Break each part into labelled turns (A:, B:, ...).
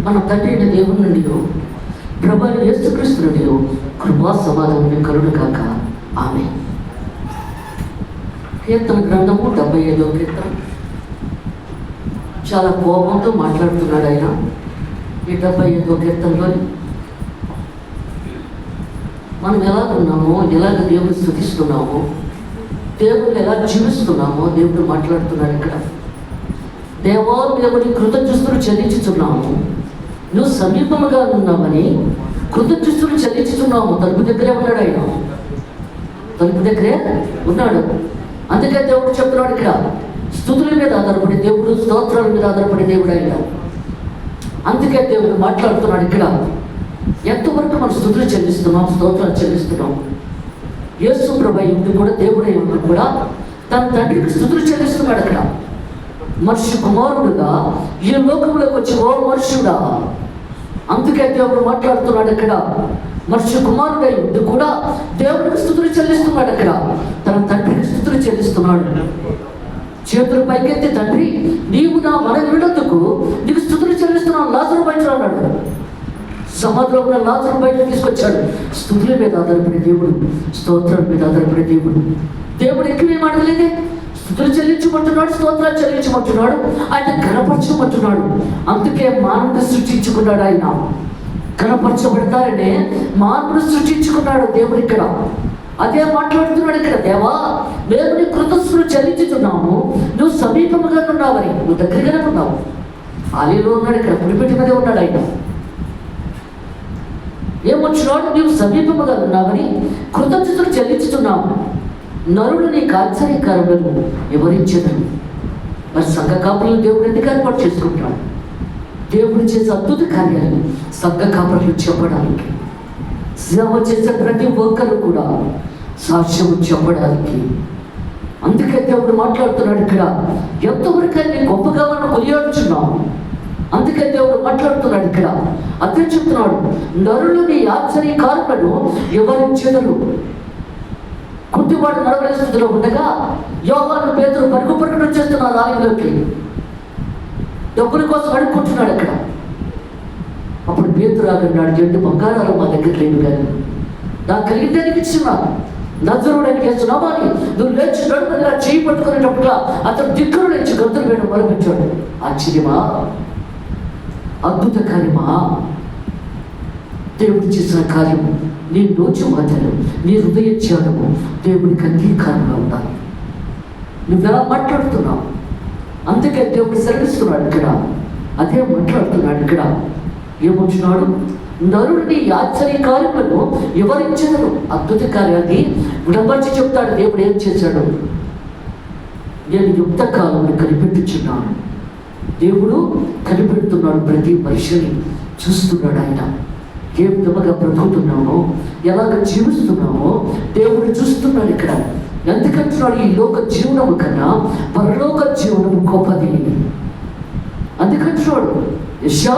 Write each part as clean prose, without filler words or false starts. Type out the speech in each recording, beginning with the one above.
A: మన తండ్రి అయిన దేవుని నుండి ప్రభు అయిన యేసుక్రీస్తు నుండి కృపా సమాధానం కలుగును గాక. ఆమేన్. కీర్తన గ్రంథము 75వ కీర్తన. చాలా కోపంతో మాట్లాడుతున్నాడు ఆయన ఈ 75వ కీర్తనలోని. మనం ఎలాగ ఉన్నామో, ఎలాగ దేవుని స్తుతిస్తున్నామో, దేవుని ఎలా జీవిస్తున్నామో దేవుడు మాట్లాడుతున్నాడు ఇక్కడ. దేవా, దేవుని కృతజ్ఞతలు చెల్లించుతున్నాము, నువ్వు సమీపముగా ఉన్నామని కృతజ్ఞతలు చెల్లించుతున్నాము. తలుపు దగ్గరే ఉన్నాడు ఆయన, తలుపు దగ్గరే ఉన్నాడు. అందుకే దేవుడు చెప్తున్నాడు ఇక్కడ, స్తుతుల మీద ఆధారపడే దేవుడు, స్తోత్రాల మీద ఆధారపడే దేవుడు ఆయన. అందుకే దేవుడు మాట్లాడుతున్నాడు ఇక్కడ. ఎంతవరకు మనం స్తుతులు చెల్లిస్తున్నాం, స్తోత్రాలు చెల్లిస్తున్నాం. యేసు ప్రభువు ఇంటి కూడా దేవుడు ఇంటి కూడా తన తండ్రికి స్తుతులు చెల్లిస్తున్నాడు అక్కడ. మనుష్య కుమారుడుగా ఈ లోకంలోకి వచ్చి ఓ మనుష్యుడా, అందుకే దేవుడు మాట్లాడుతున్నాడు అక్కడ. మనుష్య కుమారుడై ఉండి కూడా దేవుడికి స్తుతులు చెల్లిస్తున్నాడు అక్కడ. తన తండ్రికి స్తుతులు చెల్లిస్తున్నాడు. చేతులు పైకెత్తి, తండ్రి నీవు నా మన వినందుకు నీకు స్తుతులు చెల్లిస్తున్నాను. లాజరు బయట అన్నాడు. సమాధిలో లాజరు బయట తీసుకొచ్చాడు. స్తుతుల మీద ఆధారపడే దేవుడు, స్తోత్రాల మీద ఆధారపడే దేవుడు. దేవుడు ఎక్కువ మాటలేదే, స్తుతులు చెల్లించమంటున్నాడు, స్తోత్రాలు చెల్లించమంటున్నాడు, ఆయన కనపరచమంటున్నాడు. అందుకే మానవుని సృష్టించుకున్నాడు ఆయన. కనపరచబడతారనే మానవుని సృష్టించుకున్నాడు దేవుడు ఇక్కడ. అదే మాట్లాడుతున్నాడు ఇక్కడ. దేవా, దేవుని కృతజ్ఞతలు చెల్లించుతున్నాము, నువ్వు సమీపముగా ఉన్నావని, నువ్వు దగ్గరగానే ఉన్నావు. ఆలీలో ఉన్నాడు ఇక్కడ, పులిపెట్టి మీదే ఉన్నాడు ఆయన. ఏమొచ్చినాడు, నీవు సమీపముగా ఉన్నావని కృతజ్ఞతలు చెల్లించుతున్నాము. నరుడు నీ ఆశ్చర్యకార్యములను వివరించడం. మరి సంఘ కాపులను దేవుడు ఎందుకు ఏర్పాటు చేసుకుంటాడు? దేవుడు చేసే అద్భుత కార్యాలు సంఘ కాపులు చెప్పడానికి, సేవ చేసే ప్రతి ఒక్కరు కూడా సాక్ష్యము చెప్పడానికి. అందుకే దేవుడు మాట్లాడుతున్నాడు ఇక్కడ. ఎంతవరకు నీ గొప్పగా మనం కొనియాడుచున్నాం. అందుకే దేవుడు మాట్లాడుతున్నాడు ఇక్కడ. అదే చెప్తున్నాడు, నరులు నీ ఆశ్చర్యకార్యాలను వివరించెదరు. కుంటివాడు నడవలే స్థితిలో ఉండగా యోహాను, పేతురు పరుగు వచ్చేస్తున్నారు ఆలయంలోకి. డబ్బుల కోసం అడుక్కుంటున్నాడు అక్కడ. అప్పుడు పేతురు ఆగన్నాడు, 2 బంగారాలు మా దగ్గర లేవు, కానీ నాకు కలిగిందానికి ఇస్తున్నాను. నజరుడానికి వేస్తున్నావా అని నువ్వు లేచి నడుపుగా చేయి పట్టుకునేటప్పుడుగా అతను దిక్కులు లేచి గంతులు వేయడం మొదలుపెట్టాడు. ఆశ్చర్యమా, అద్భుత కార్యమా, దేవుడు చేసిన కార్యము. నీ నోచు మాటలు, నీ హృదయ ధ్యానము దేవుడికి అంగీకారంగా ఉండాలి. నువ్వెలా మాట్లాడుతున్నావు? అందుకే దేవుడు సెలవిస్తున్నాడు ఇక్కడ. అదే మాట్లాడుతున్నాడు ఇక్కడ. ఏమంటున్నాడు, నరుడిని ఆశ్చర్యకార్యములను వివరించను. అద్భుత కార్యాన్ని విడమర్చి చెప్తాడు. దేవుడు ఏం చేశాడు? నేను యుక్త కాలంలో కనిపెట్టుచున్నాను. దేవుడు కనిపెడుతున్నాడు, ప్రతి మనిషిని చూస్తున్నాడు ఆయన. ఏ విధముగా బ్రతుకుతున్నామో, ఎలాగ జీవిస్తున్నామో దేవుడు చూస్తున్నాడు ఇక్కడ. ఎందుకంటున్నాడు, ఈ లోక జీవనము కన్నా పరలోక జీవనము గొప్పది. అందుకంటున్నాడు, యెషయా,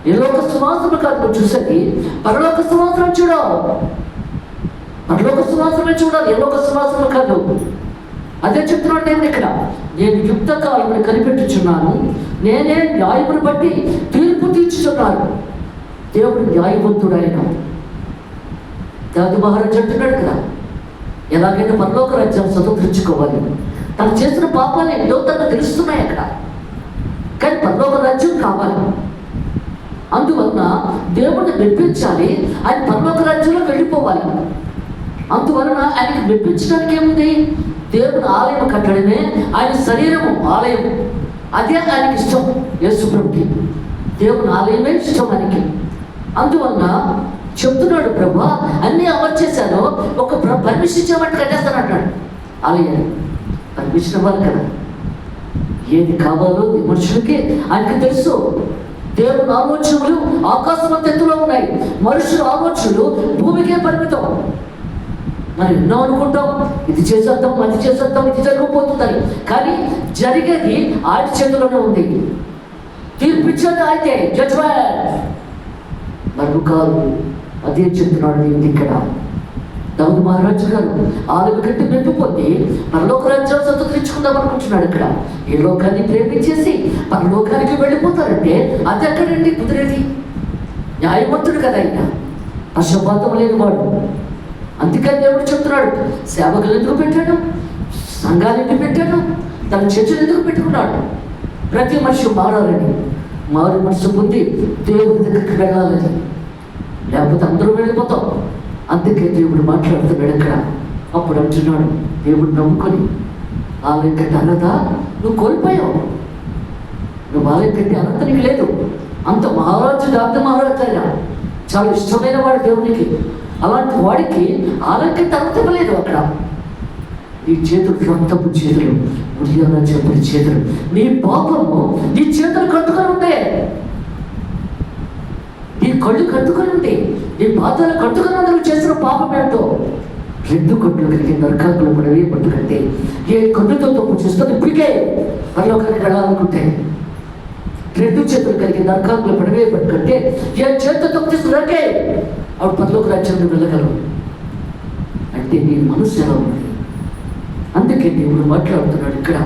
A: ఈ లోక సువాసన కాదు నువ్వు చూసేది, పరలోక సువాసన చూడాలి. పరలోక సువాసన చూడాలి, ఏ లోక సువాసన కాదు. అదే చెప్తున్నాడు దేవుడు ఇక్కడ. నేను యుక్త కాలంలో కనిపెట్టుచున్నాను, నేనే న్యాయమును బట్టి తీర్పు తీర్చుచున్నాను. దేవుడు న్యాయవంతుడు ఆయన. దాది మహారాజు అంటున్నాడు కదా, ఎలాగైనా పరలోక రాజ్యం స్వతంత్రించుకోవాలి. తను చేసిన పాపాలు ఎన్నో తనకు తెలుస్తున్నాయి అక్కడ, కానీ పరలోక రాజ్యం కావాలి. అందువలన దేవుడిని మెప్పించాలి, ఆయన పరలోక రాజ్యంలో వెళ్ళిపోవాలి. అందువలన ఆయనకి మెప్పించడానికి ఏముంది? దేవుని ఆలయం కట్టడమే ఆయన శరీరము, ఆలయం. అదే ఆయనకి ఇష్టం. యేసు ప్రభుకి దేవుని ఆలయమే ఇష్టం ఆయనకి. అందువలన చెప్తున్నాడు, ప్రభు అన్నీ అమర్చేశాను, ఒక పర్మిషన్ ఇచ్చామంటే కట్టేస్తాను అంటాడు. ఆలయాన్ని పర్మిషన్ ఇవ్వాలి కదా. ఏది కావాలో మనుషులకి ఆయనకి తెలుసు. దేవుని ఆలోచనలు ఆకాశం ఎత్తులో ఉన్నాయి, మనుషుల ఆలోచనలు భూమికే పరిమితం. మరి ఎన్నో అనుకుంటాం, ఇది చేసేద్దాం, అది చేసేద్దాం, ఇది జరిగిపోతుందని. కానీ జరిగేది ఆయన చేతిలోనే ఉంది. తీర్పిచ్చేది అయితే జడ్జ్మెంట్ మరి కాదు. అదే చెప్తున్నాడు దేవుడు ఇక్కడ. దావీదు మహారాజు గారు ఆలయ కట్టి మెప్పిపోతే పరలోక రాజ్యాలు స్వతంత్రించుకుందాం అనుకుంటున్నాడు. ఇక్కడ ఈ లోకాన్ని ప్రేమించేసి పరలోకానికి వెళ్ళిపోతారంటే అది ఎక్కడండి కుదిరేది? న్యాయవంతుడు కదా ఆయన, పక్షపాతం లేనివాడు. అందుకని దేవుడు చెప్తున్నాడు, సేవకులు ఎందుకు పెట్టాడు, సంఘాలు ఎందుకు పెట్టాడు, తన చర్చలు ఎందుకు పెట్టుకున్నాడు? ప్రతి మనిషి మారాలని, మారు మనసు పొంది దేవుడి దగ్గరికి వెళ్ళాలని, లేకపోతే అందరూ వెళ్ళిపోతాం. అందుకే దేవుడు మాట్లాడుతున్నాడు ఇక్కడ. అప్పుడు అంటున్నాడు, దేవుడు నమ్ముకొని ఆలయం కట్టి అర్హత నువ్వు కోల్పోయావు. నువ్వు ఆలయం కట్టి అర్హత నీకు లేదు. అంత మహారాజు దావీదు మహారాజు అయినా చాలా ఇష్టమైన వాడు దేవునికి. అలాంటి వాడికి ఆలయం కట్టి అర్హత ఇవ్వలేదు. అక్కడ నీ చేతులు రక్తపు చేతులు, ఉదయాన చెప్పుడి చేతులు, నీ పాపము నీ చేతులు కట్టుకొని ఉంటే, నీ కళ్ళు కట్టుకొని ఉంటే, నీ పాదాలు కట్టుకొని నువ్వు చేసిన పాపం ఏంటో. 2 కళ్ళు కలిగి నరకాకులు పడవే పట్టుకంటే ఏ కన్నుతో తప్పు చేస్తుంది ఇప్పటికే పరలోకానికి వెళ్ళాలనుకుంటే, 2 చేతులు కలిగి నరకాకులు పడవే పట్టుకంటే ఏ చేతితో తప్పు చేస్తున్నాకే ఆవిడ పరలోక రాజ్యాన్ని వెళ్ళగలవు. అంటే నీ మనసు ఎలా ఉంది? అందుకే దేవుడు మాట్లాడుతున్నాడు ఇక్కడ.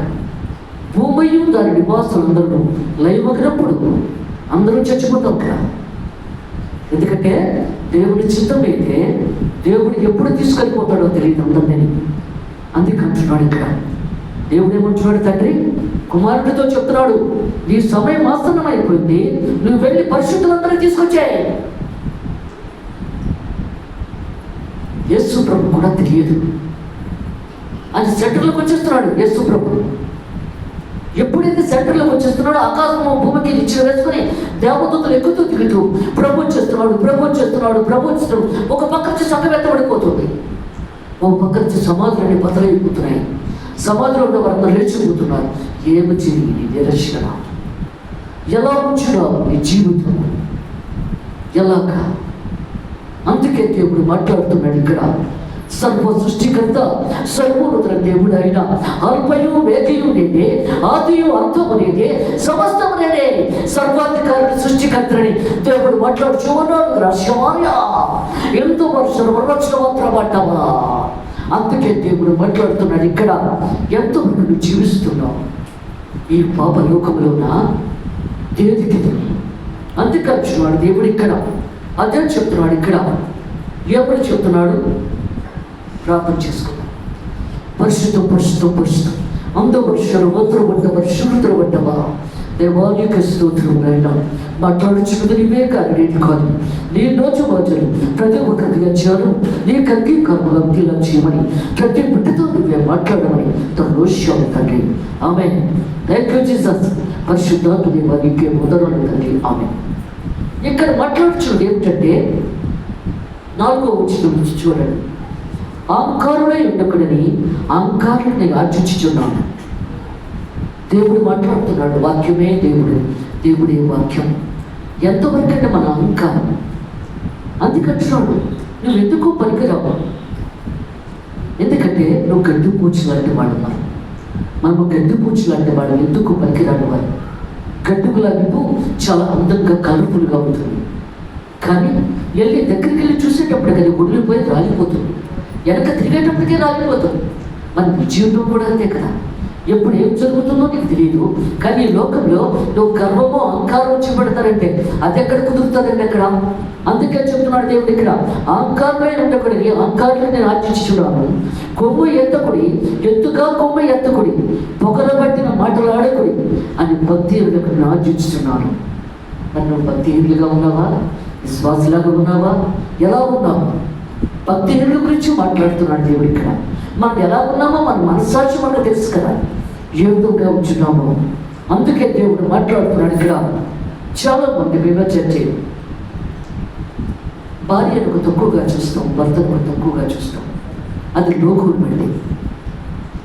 A: భూమయు దాని నివాసులందరూ లయమగినప్పుడు అందరూ చచ్చిపోతాం కదా. ఎందుకంటే దేవుడి చిత్తం అయితే దేవుడు ఎప్పుడు తీసుకెళ్ళిపోతాడో తెలియదు అందరినీ. అందుకంటున్నాడు ఇక్కడ. దేవుడు ఏమంటున్నాడు, తండ్రి కుమారుడితో చెప్తున్నాడు, నీ సమయం ఆసన్నం అయిపోయింది, నువ్వు వెళ్ళి పరిశుద్ధులందరూ తీసుకొచ్చాయి. యేసు ప్రభు కూడా తెలియదు, అది సెంటర్లోకి వచ్చేస్తున్నాడు. యేసు ప్రభు ఎప్పుడైతే సెంటర్లోకి వచ్చేస్తున్నాడో ఆకాశము భూమికి నిచ్చెన వేసుకుని దేవదూతలు ఎక్కుతూ దిగుతూ ప్రభు వచ్చేస్తున్నాడు, ప్రభు వచ్చేస్తున్నాడు, ప్రభు వచ్చేస్తున్నాడు. ఒక పక్క నుంచి సంఘం ఎత్తబడిపోతుంది, ఒక పక్క నుంచి సమాధులన్నీ బదలైపోతున్నాయి. సమాధిలో ఉన్న వారందరూ లేచిపోతున్నారు. ఏమి జరిగింది నిరక్షణ? ఎలా ఉంచున్నావు నీ జీవితం? ఎలాగా? అందుకే దేవుడు మాట్లాడుతున్నాడు ఇక్కడ. సర్వ సృష్టికర్త సర్వోన్నత దేవుడు అయిన అల్పయు వేదియు నేనే, ఆదియు అంతము నేనే, సమస్తము నేనే, సర్వాధికారి సృష్టికర్తని దేవుడు మాట్లాడుచూ ఉన్నాడు. రాష్ట్రమార్య ఎంతో వర్షం వరవచ్చిన మాత్రం అంటావా? అందుకే దేవుడు మాట్లాడుతున్నాడు ఇక్కడ. ఎంతో నువ్వు జీవిస్తున్నావు ఈ పాప లోకంలోన దేనికి? అందుకంటున్నాడు దేవుడు ఇక్కడ. అదే చెప్తున్నాడు ఇక్కడ. ఎప్పుడు చెప్తున్నాడు? ప్రార్థన చేసుకున్నాం. పరిశుద్ధం పరిశుద్ధం పరిశుద్ధం అందవర్షాలు మంత్రపడ్డ పరిశుద్ధులు పడ్డవా దేవానికి స్తోత్రం. అయినా మాట్లాడుచున్నది నీవే కానీ నేను కాదు. నీ రోజు రోజులు ప్రతి ఒక్కరికి వచ్చాను నీకు అంగీకారం అంగీలా చేయమని ప్రతి బిడ్డతో నువ్వే మాట్లాడమని తను తండ్రి. ఆమె థ్యాంక్ యూ జీసస్. పరిశుద్ధాత్మ నీకే మొదలు తండ్రి. ఆమె ఇక్కడ మాట్లాడుచున్నది ఏమిటంటే 4వ వచనం నుంచి చూడండి. అహంకారులై ఉండకూడని అహంకారుని ఆర్జించుచున్నాను. దేవుడు మాట్లాడుతున్నాడు. వాక్యమే దేవుడు, దేవుడే వాక్యం. ఎంతవరకంటే మన అహంకారం. అందుకంటున్నాడు నువ్వు ఎందుకు పనికిరావు. ఎందుకంటే నువ్వు గడ్డి పూచి లాంటి వాడు. మనము గడ్డి పూచి లాంటి వాడు. ఎందుకు పనికిరాని వాడు. గడ్డుకులాంటి చాలా అందంగా కలర్ఫుల్గా ఉంటుంది, కానీ వెళ్ళి దగ్గరికి వెళ్ళి చూసేటప్పటికి అది ఒడిలిపోయి రాలిపోతుంది, వెనక తిరిగేటప్పటికే రాలిపోతుంది. మన జీవితం కూడా అంతే కదా. ఎప్పుడు ఏం జరుగుతుందో నీకు తెలియదు, కానీ ఈ లోకంలో నువ్వు గర్వమో అహంకారం వచ్చి పెడతారంటే అది ఎక్కడ కుదురుతుందండి అక్కడ. అందుకే చెప్తున్నాడు దేవుడు ఇక్కడ. అహంకారమే ఉండకూడదు, అహంకారాన్ని నేను ఆర్జించున్నాను. కొమ్ము ఎత్తకుడి, ఎత్తుగా కొమ్ము ఎత్తకుడి, పొగలు పట్టిన మాటలు ఆడకుడి అని భక్తిహీనులకు నేను ఆర్జించుతున్నాను. నన్ను భక్తిహీనులుగా ఉన్నావా? విశ్వాసలాగా ఉన్నావా? ఎలా ఉన్నావు? భక్తిహీనుల గురించి మాట్లాడుతున్నాడు దేవుడు ఇక్కడ. మనం ఎలా ఉన్నామో మన మనస్సాక్షి మనకు తెలుసు కదా, ఏ విధంగా ఉంచున్నామో. అందుకే దేవుడు మాట్లాడుతున్నాడు ఇక్కడ. చాలా మంది విమర్శించి భార్యను తక్కువగా చూస్తాం, భర్తను తక్కువగా చూస్తాం. అది లోకులు మళ్ళీ.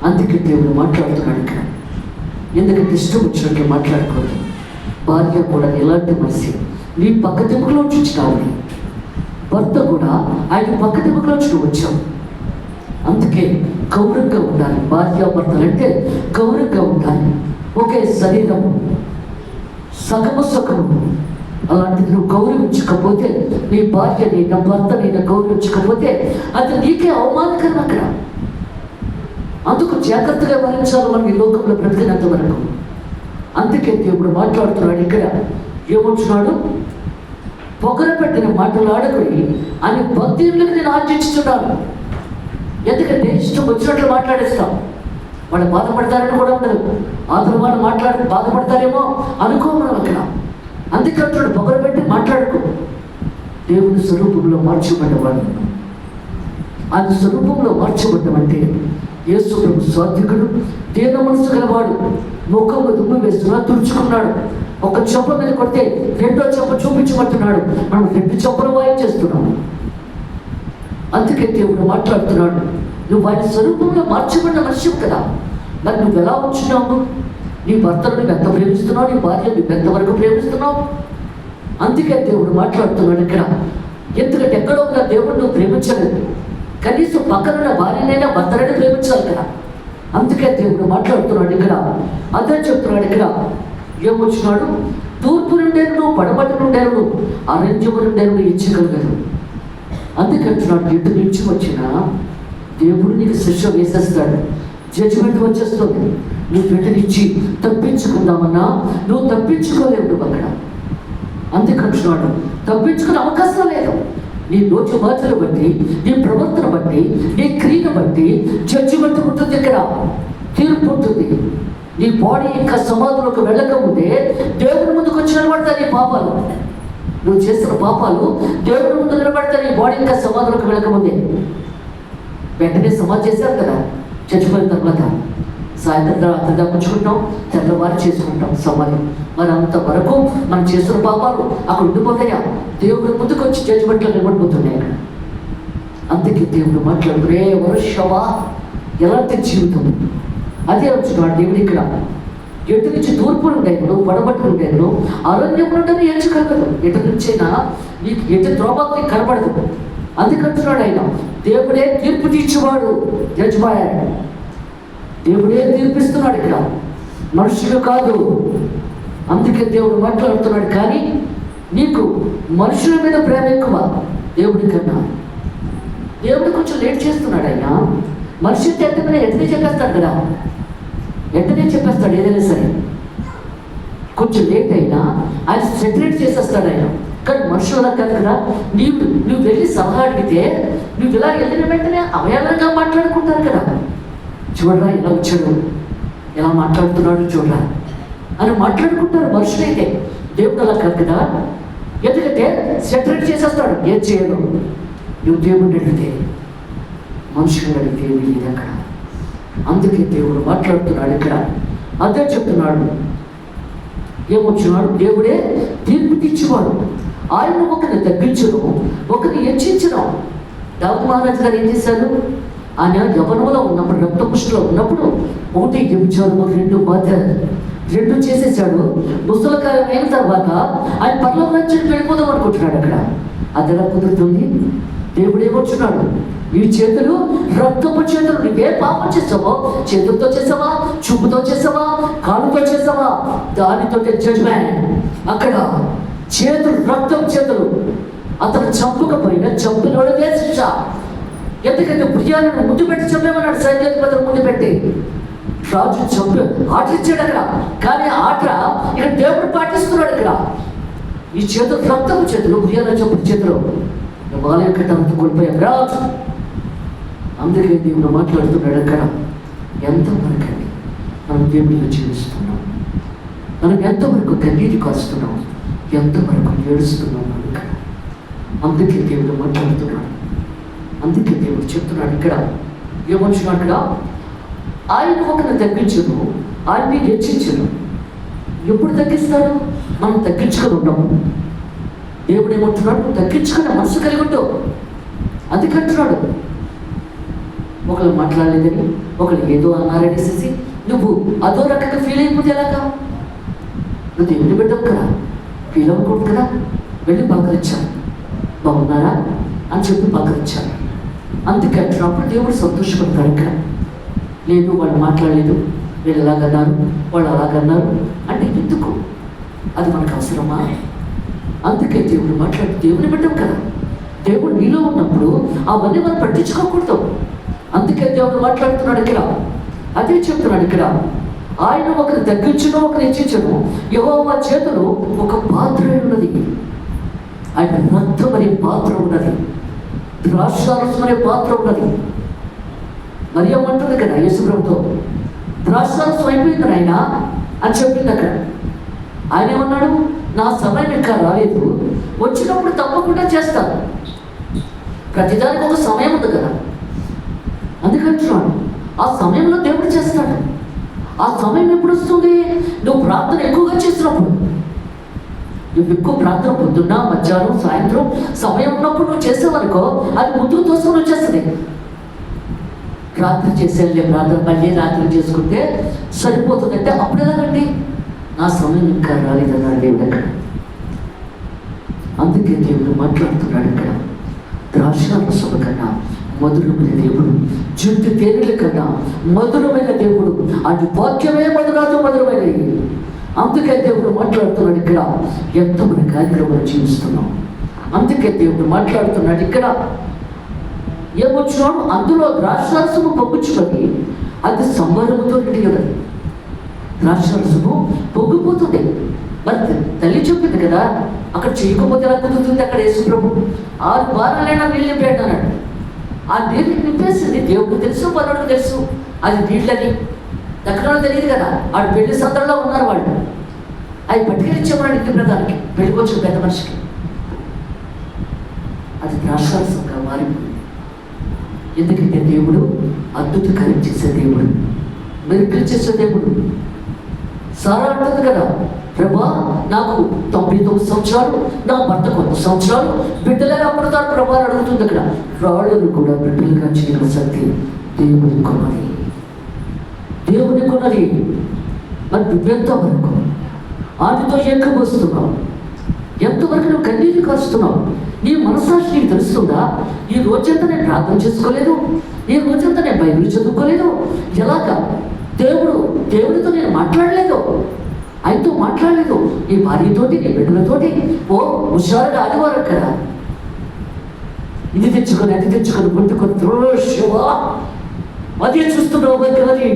A: అందుకే దేవుడు మాట్లాడుతున్నాడు ఇక్కడ. ఎందుకంటే ఇష్టం వచ్చినట్లు మాట్లాడకూడదు. భార్య కూడా ఎలాంటి మనిషి, నీ పక్క దిముకలో చూచినావు. భర్త కూడా ఆయన పక్క దిముకలో వచ్చాం. అందుకే గౌరవంగా ఉండాలి. భార్యాభర్తలు అంటే గౌరవంగా ఉండాలి. ఒకే శరీరము, సగము సగము అలాంటిది నువ్వు గౌరవించకపోతే, నీ భార్యని, నా భర్తని గౌరవించకపోతే అది నీకే అవమానకరం అక్కడ. అందుకు జాగ్రత్తగా భరించాలి మనం ఈ లోకంలో బ్రతికినంత వరకు. అందుకే దేవుడు మాట్లాడుతున్నాడు ఇక్కడ. ఏమంటున్నాడు? పొగర పెట్టిన మాటలు ఆడకుడి అని భక్తులకు నేను ఆర్జించుతున్నాను. ఎందుకంటే ఇష్టం వచ్చినట్లు మాట్లాడేస్తాం. వాళ్ళు బాధపడతారని కూడా ఉండదు. అతను వాళ్ళు బాధపడతారేమో అనుకో మనం అక్కడ. అందుకే అంటున్నాడు, పొగర పెట్టి మాట్లాడుకో. దేవుని స్వరూపంలో మార్చబడ్డవాడు. ఆయన స్వరూపంలో మార్చబడ్డమంటే యేసు ప్రభు స్వార్థికుడు, దీన మనసు గలవాడు, ముఖంలో దుమ్ము వేస్తున్నా తుడుచుకున్నాడు. ఒక చెంప మీద కొడితే రెండో చెంప చూపించమంటున్నాడు. మనం 2 చెంపలు వాయించేస్తున్నాము. అందుకే దేవుడు మాట్లాడుతున్నాడు, నువ్వు ఆయన స్వరూపంలో మార్చబడిన మనిషివు కదా. మరి నువ్వు ఎలా ఉంచున్నావు? నీ భర్తను నువ్వు ఎంత ప్రేమిస్తున్నావు? నీ భార్య నువ్వు ఎంతవరకు ప్రేమిస్తున్నావు? అందుకే దేవుడు మాట్లాడుతున్నాడు ఇక్కడ. ఎందుకంటే ఎక్కడో ఉన్న దేవుడు నువ్వు ప్రేమించలేదు, కనీసం పక్కనున్న భార్యనైనా భర్తనైనా ప్రేమించాలి కదా. అందుకే దేవుడు మాట్లాడుతున్నాడు ఇక్కడ. అదే చెప్తున్నాడు ఇక్కడ. ఏమొచ్చినాడు? తూర్పు నుండేను, పడమటి నుండేను, అరణ్యము నుండేను ఇచ్చగలగదు. అందుకంటున్నాడు, ఎటు నుంచి వచ్చినా దేవుడు నీకు శిక్ష వేసేస్తాడు. జడ్జిమెంట్ వచ్చేస్తుంది. నువ్వు పెట్టనిచ్చి తప్పించుకుందామన్నా నువ్వు తప్పించుకోలేవు అక్కడ. అందుకంటున్నాడు, తప్పించుకునే అవకాశం లేదు. నీ నోటి మాటలు బట్టి, నీ ప్రవర్తన బట్టి, నీ క్రియను బట్టి జడ్జిమెంట్ ఉంటుంది ఇక్కడ, తీర్పు ఉంటుంది. నీ బాడీ ఇంకా సమాధిలోకి వెళ్ళకముందే దేవుని ముందుకు వచ్చి నిలబడతాయి నీ పాపాలు. నువ్వు చేసిన పాపాలు దేవుని ముందు నిలబడతాయి. నీ బాడీ ఇంకా సమాధిలోకి వెళ్ళకముందే. వెంటనే సమాధి చేశారు కదా, చచ్చిపోయిన తర్వాత సాయంత్రం రాత్రి దాపుకుంటాం, తెల్లవారు చేసుకుంటాం సమాధి. మరి అంతవరకు మనం చేసిన పాపాలు అక్కడ ఉండిపోతాయా? దేవుడి ముందుకు వచ్చి జడ్జిమెంట్లో నిలబడిపోతున్నాయి అక్కడ. అందుకే దేవుడు మాట్లాడుతురే వర్షవా, ఎలాంటి జీవితం అదే వచ్చినాడు దేవుడు ఇక్కడ. ఎటు నుంచి తూర్పు ఉండేను, పడమటి ఉండేను, అరణ్యం నుండి ఎంచుకలగదు. ఎటు నుంచైనా నీకు ఎటు ద్రోపాకి కనబడదు. అందుకంటున్నాడు ఆయన, దేవుడే తీర్పు తీర్చేవాడు, జడ్జిపోయాడు. దేవుడే తీర్పిస్తున్నాడు ఇక్కడ, మనుషులు కాదు. అందుకే దేవుడు మాట్లాడుతున్నాడు. కానీ నీకు మనుషుల మీద ప్రేమ ఎక్కువ దేవుడి కన్నా. దేవుడు కొంచెం లేట్ చేస్తున్నాడు ఆయన. మనిషి వెంటనే చెప్పేస్తాడు కదా, వెంటనే చెప్పేస్తాడు ఏదైనా సరే. కొంచెం లేట్ అయినా ఆయన సెటిల్ చేసేస్తాడు ఆయన. కానీ మనుషుల కాదు కదా. నువ్వు వెళ్ళి సలహా అడిగితే నువ్వు ఇలా వెళ్ళిన వెంటనే అవయాలంగా మాట్లాడుకుంటారు కదా. చూడరా ఇలా వచ్చాడు, ఎలా మాట్లాడుతున్నాడు చూడరా అని మాట్లాడుకుంటారు మనుషులైతే. దేవుడు అలా కాదు కదా. ఎందుకంటే సెటిల్ చేసేస్తాడు. ఏం చేయడు. నువ్వు దేవుడిని అడిగితే, మనుషులు అడిగితే ఏమీ లేదు అక్కడ. అందుకే దేవుడు మాట్లాడుతున్నాడు ఇక్కడ. అదే చెప్తున్నాడు. ఏమొచ్చినాడు? దేవుడే తీర్పు తీర్చేవాడు. ఆయన ఒకరిని తగ్గించడం, ఒకరిని హెచ్చించడం. దావీదు మహారాజు గారు ఏం చేశారు? ఆయన యవ్వనంలో ఉన్నప్పుడు, రక్తపుష్టిలో ఉన్నప్పుడు 1 వ్యభిచారము, 2 బాధ, 2 చేసేసాడు. ముసలికాలం అయిన తర్వాత ఆయన పరలోక రాజ్యానికి వెళ్ళిపోదాం అనుకుంటున్నాడు అక్కడ. అది ఎలా కుదురుతుంది? దేవుడు ఏమొచ్చున్నాడు? ఈ చేతులు రక్తపు చేతులు. నువ్వే పాపం చేసావో, చేతులతో చేసావా, చూపుతో చేసావా, కాలుతో చేసావా, దానితో జడ్జిమెంట్ అక్కడ. చేతులు రక్తం చేతులు. అతను చంపకపోయినా చంపినోడు శిక్ష. ఎందుకంటే భుజాలను ముందు పెట్టి చంపేమన్నాడు సైన్యాధిపతులు ముందు పెట్టి. రాజు చంపి ఆట ఇచ్చాడు అక్కడ. కానీ ఆట ఇక్కడ దేవుడు పాటిస్తున్నాడు ఇక్కడ. ఈ చేతులు రక్తపు చేతులు, భుజాల చంపు చేతులు. బాలయ్య కట్ట కోల్పోయాం రాజు. అందుకే దేవుడు మాట్లాడుతున్నాడు అక్కడ. ఎంతవరకండి మనం దేవుడిలో జీవిస్తున్నాం? మనం ఎంతవరకు కన్నీటి కాస్తున్నాం? ఎంతవరకు ఏడుస్తున్నాం ఇక్కడ? అందుకే దేవుడు మాట్లాడుతున్నాడు. అందుకే దేవుడు చెప్తున్నాడు ఇక్కడ. ఏమొచ్చినా అక్కడ ఆయన ఒకరిని తగ్గించను, ఆయన్ని హెచ్చించను. ఎప్పుడు తగ్గిస్తాడు? మనం తగ్గించుకొని ఉన్నాము. దేవుడు ఏమంటున్నాడు? నువ్వు తగ్గించుకునే మనసు కలిగి ఉంటావు. అందుకంటున్నాడు. ఒకళ్ళు మాట్లాడలేదని, ఒకళ్ళు ఏదో అన్నారనేసి నువ్వు అదో రకంగా ఫీల్ అయిపోతే ఎలాగా? నువ్వు దేవుని బిడ్డవు కదా, ఫీల్ అవ్వకూడదు కదా. వెళ్ళి పలకరించాను, బాగున్నారా అని చెప్పి పలకరించాను. అందుకే అంటున్నప్పుడు దేవుడు సంతోషపడతాడు ఇక్కడ. లేదు వాళ్ళు మాట్లాడలేదు, వీళ్ళు ఎలాగన్నారు, వాళ్ళు అలాగన్నారు అంటే ఎందుకు? అది మనకు అవసరమా? అందుకే దేవుడు మాట్లాడు, దేవుని బిడ్డం కదా, దేవుడు నీలో ఉన్నప్పుడు అవన్నీ మనం పట్టించుకోకూడదు. అందుకే దేవుడు మాట్లాడుతున్నాడు ఇక్కడ, అదే చెప్తున్నాడు ఇక్కడ. ఆయన ఒకరు తగ్గించను, ఒకరు హెచ్చించను. యెహోవా చేతులు ఒక పాత్ర ఉన్నది, ఆయన రక్తం అనే పాత్ర ఉన్నది, ద్రాక్షారసం అనే పాత్ర ఉన్నది. మరి ఏమంటుంది కదా యేసుప్రభుతో, ద్రాక్షారసం అయిపోయింది ఆయన అని చెప్పింది అక్కడ. ఆయన ఏమన్నాడు, నా సమయం ఇంకా రాలేదు, వచ్చినప్పుడు తప్పకుండా చేస్తాను. ప్రతిదానికి ఒక సమయం ఉంది కదా, అందుకంటున్నాడు ఆ సమయంలో దేవుడు చేస్తాడు. ఆ సమయం ఎప్పుడు వస్తుంది? నువ్వు ప్రార్థన ఎక్కువగా చేసినప్పుడు. నువ్వు ఎక్కువ ప్రార్థన పొద్దున్న, మధ్యాహ్నం, సాయంత్రం సమయం ఉన్నప్పుడు నువ్వు చేసావనుకో, అది ముందుకు తోసుకొని వచ్చేస్తుంది. రాత్రి చేసేళ్ళే ప్రార్థన మళ్ళీ రాత్రి చేసుకుంటే సరిపోతుందంటే అప్పుడు ఎలాగండి? నా సమయం ఇంకా రాలేదన్నాడు దేవుడు అక్కడ. అందుకే దేవుడు మాట్లాడుతున్నాడు ఇక్కడ, ద్రాక్షారసం కన్నా మధురమైన దేవుడు, జుట్టు తేనెల కన్నా మధురమైన దేవుడు, అది వాక్యమే మధురమైనది. అందుకే దేవుడు మాట్లాడుతున్నాడు ఇక్కడ. ఎంతో మన కార్యక్రమాలు జీవిస్తున్నాం. అందుకే దేవుడు మాట్లాడుతున్నాడు ఇక్కడ. ఏమొచ్చినాడు? అందులో ద్రాక్షారసము పొంగుచుకొని అది సంబరముతో నిండి ఉన్నది. ద్రాక్షారసము పొంగిపోతుంది. మరి తల్లి చెప్పింది కదా, అక్కడ చేయకపోతే ఎలా కుదురుతుంది? అక్కడ యేసుప్రభు 6 వారాలైనా నీళ్ళు నింపాడు అన్నాడు. ఆ నీళ్ళు నింపేసింది. దేవుడికి తెలుసు, పనుడికి తెలుసు అది నీళ్ళని. దగ్గర తెలియదు కదా, ఆడు పెళ్లి సందర్లో ఉన్నారు వాళ్ళు. అవి పట్టుకెళ్ళిచ్చేవాడు నింపినదానికి, పెళ్ళికొచ్చిన పెద్ద మనిషికి. అది ద్రాక్షారసంగా మారిపోయింది. ఎందుకంటే దేవుడు అద్భుతకార్యం చేసే దేవుడు, మెరుపులు చేసే దేవుడు. సారా అంటుంది కదా, ప్రభా నాకు 99 సంవత్సరాలు, నా భర్త 100 సంవత్సరాలు, బిడ్డలుగా పుడతారు ప్రభా అని అడుగుతుంది అక్కడ. రాళ్ళను కూడా బిడ్డలుగా చేయగల శక్తి దేవుని కొన్నది, దేవుని కొన్నది. మరి నువ్వెంతవరకు వాటితో ఎక్కబోస్తున్నావు? ఎంతవరకు నువ్వు కన్నీరు కాస్తున్నావు? నీ మనసాక్షి నీకు తెలుస్తుందా? ఈ రోజంతా నేను ప్రార్థన చేసుకోలేదు, ఈ రోజంతా నేను బైబిల్ చదువుకోలేదు, ఎలాగా దేవుడితో నేను మాట్లాడలేదు, ఆయనతో మాట్లాడలేదు, నీ భార్యతోటి, నీ బిడ్డలతోటి ఓ హుషారుగా ఆదివారం కదా, ఇది తెచ్చుకొని అది తెచ్చుకొని కొట్టుకొని త్రోషవా అదే చూస్తున్నావు కానీ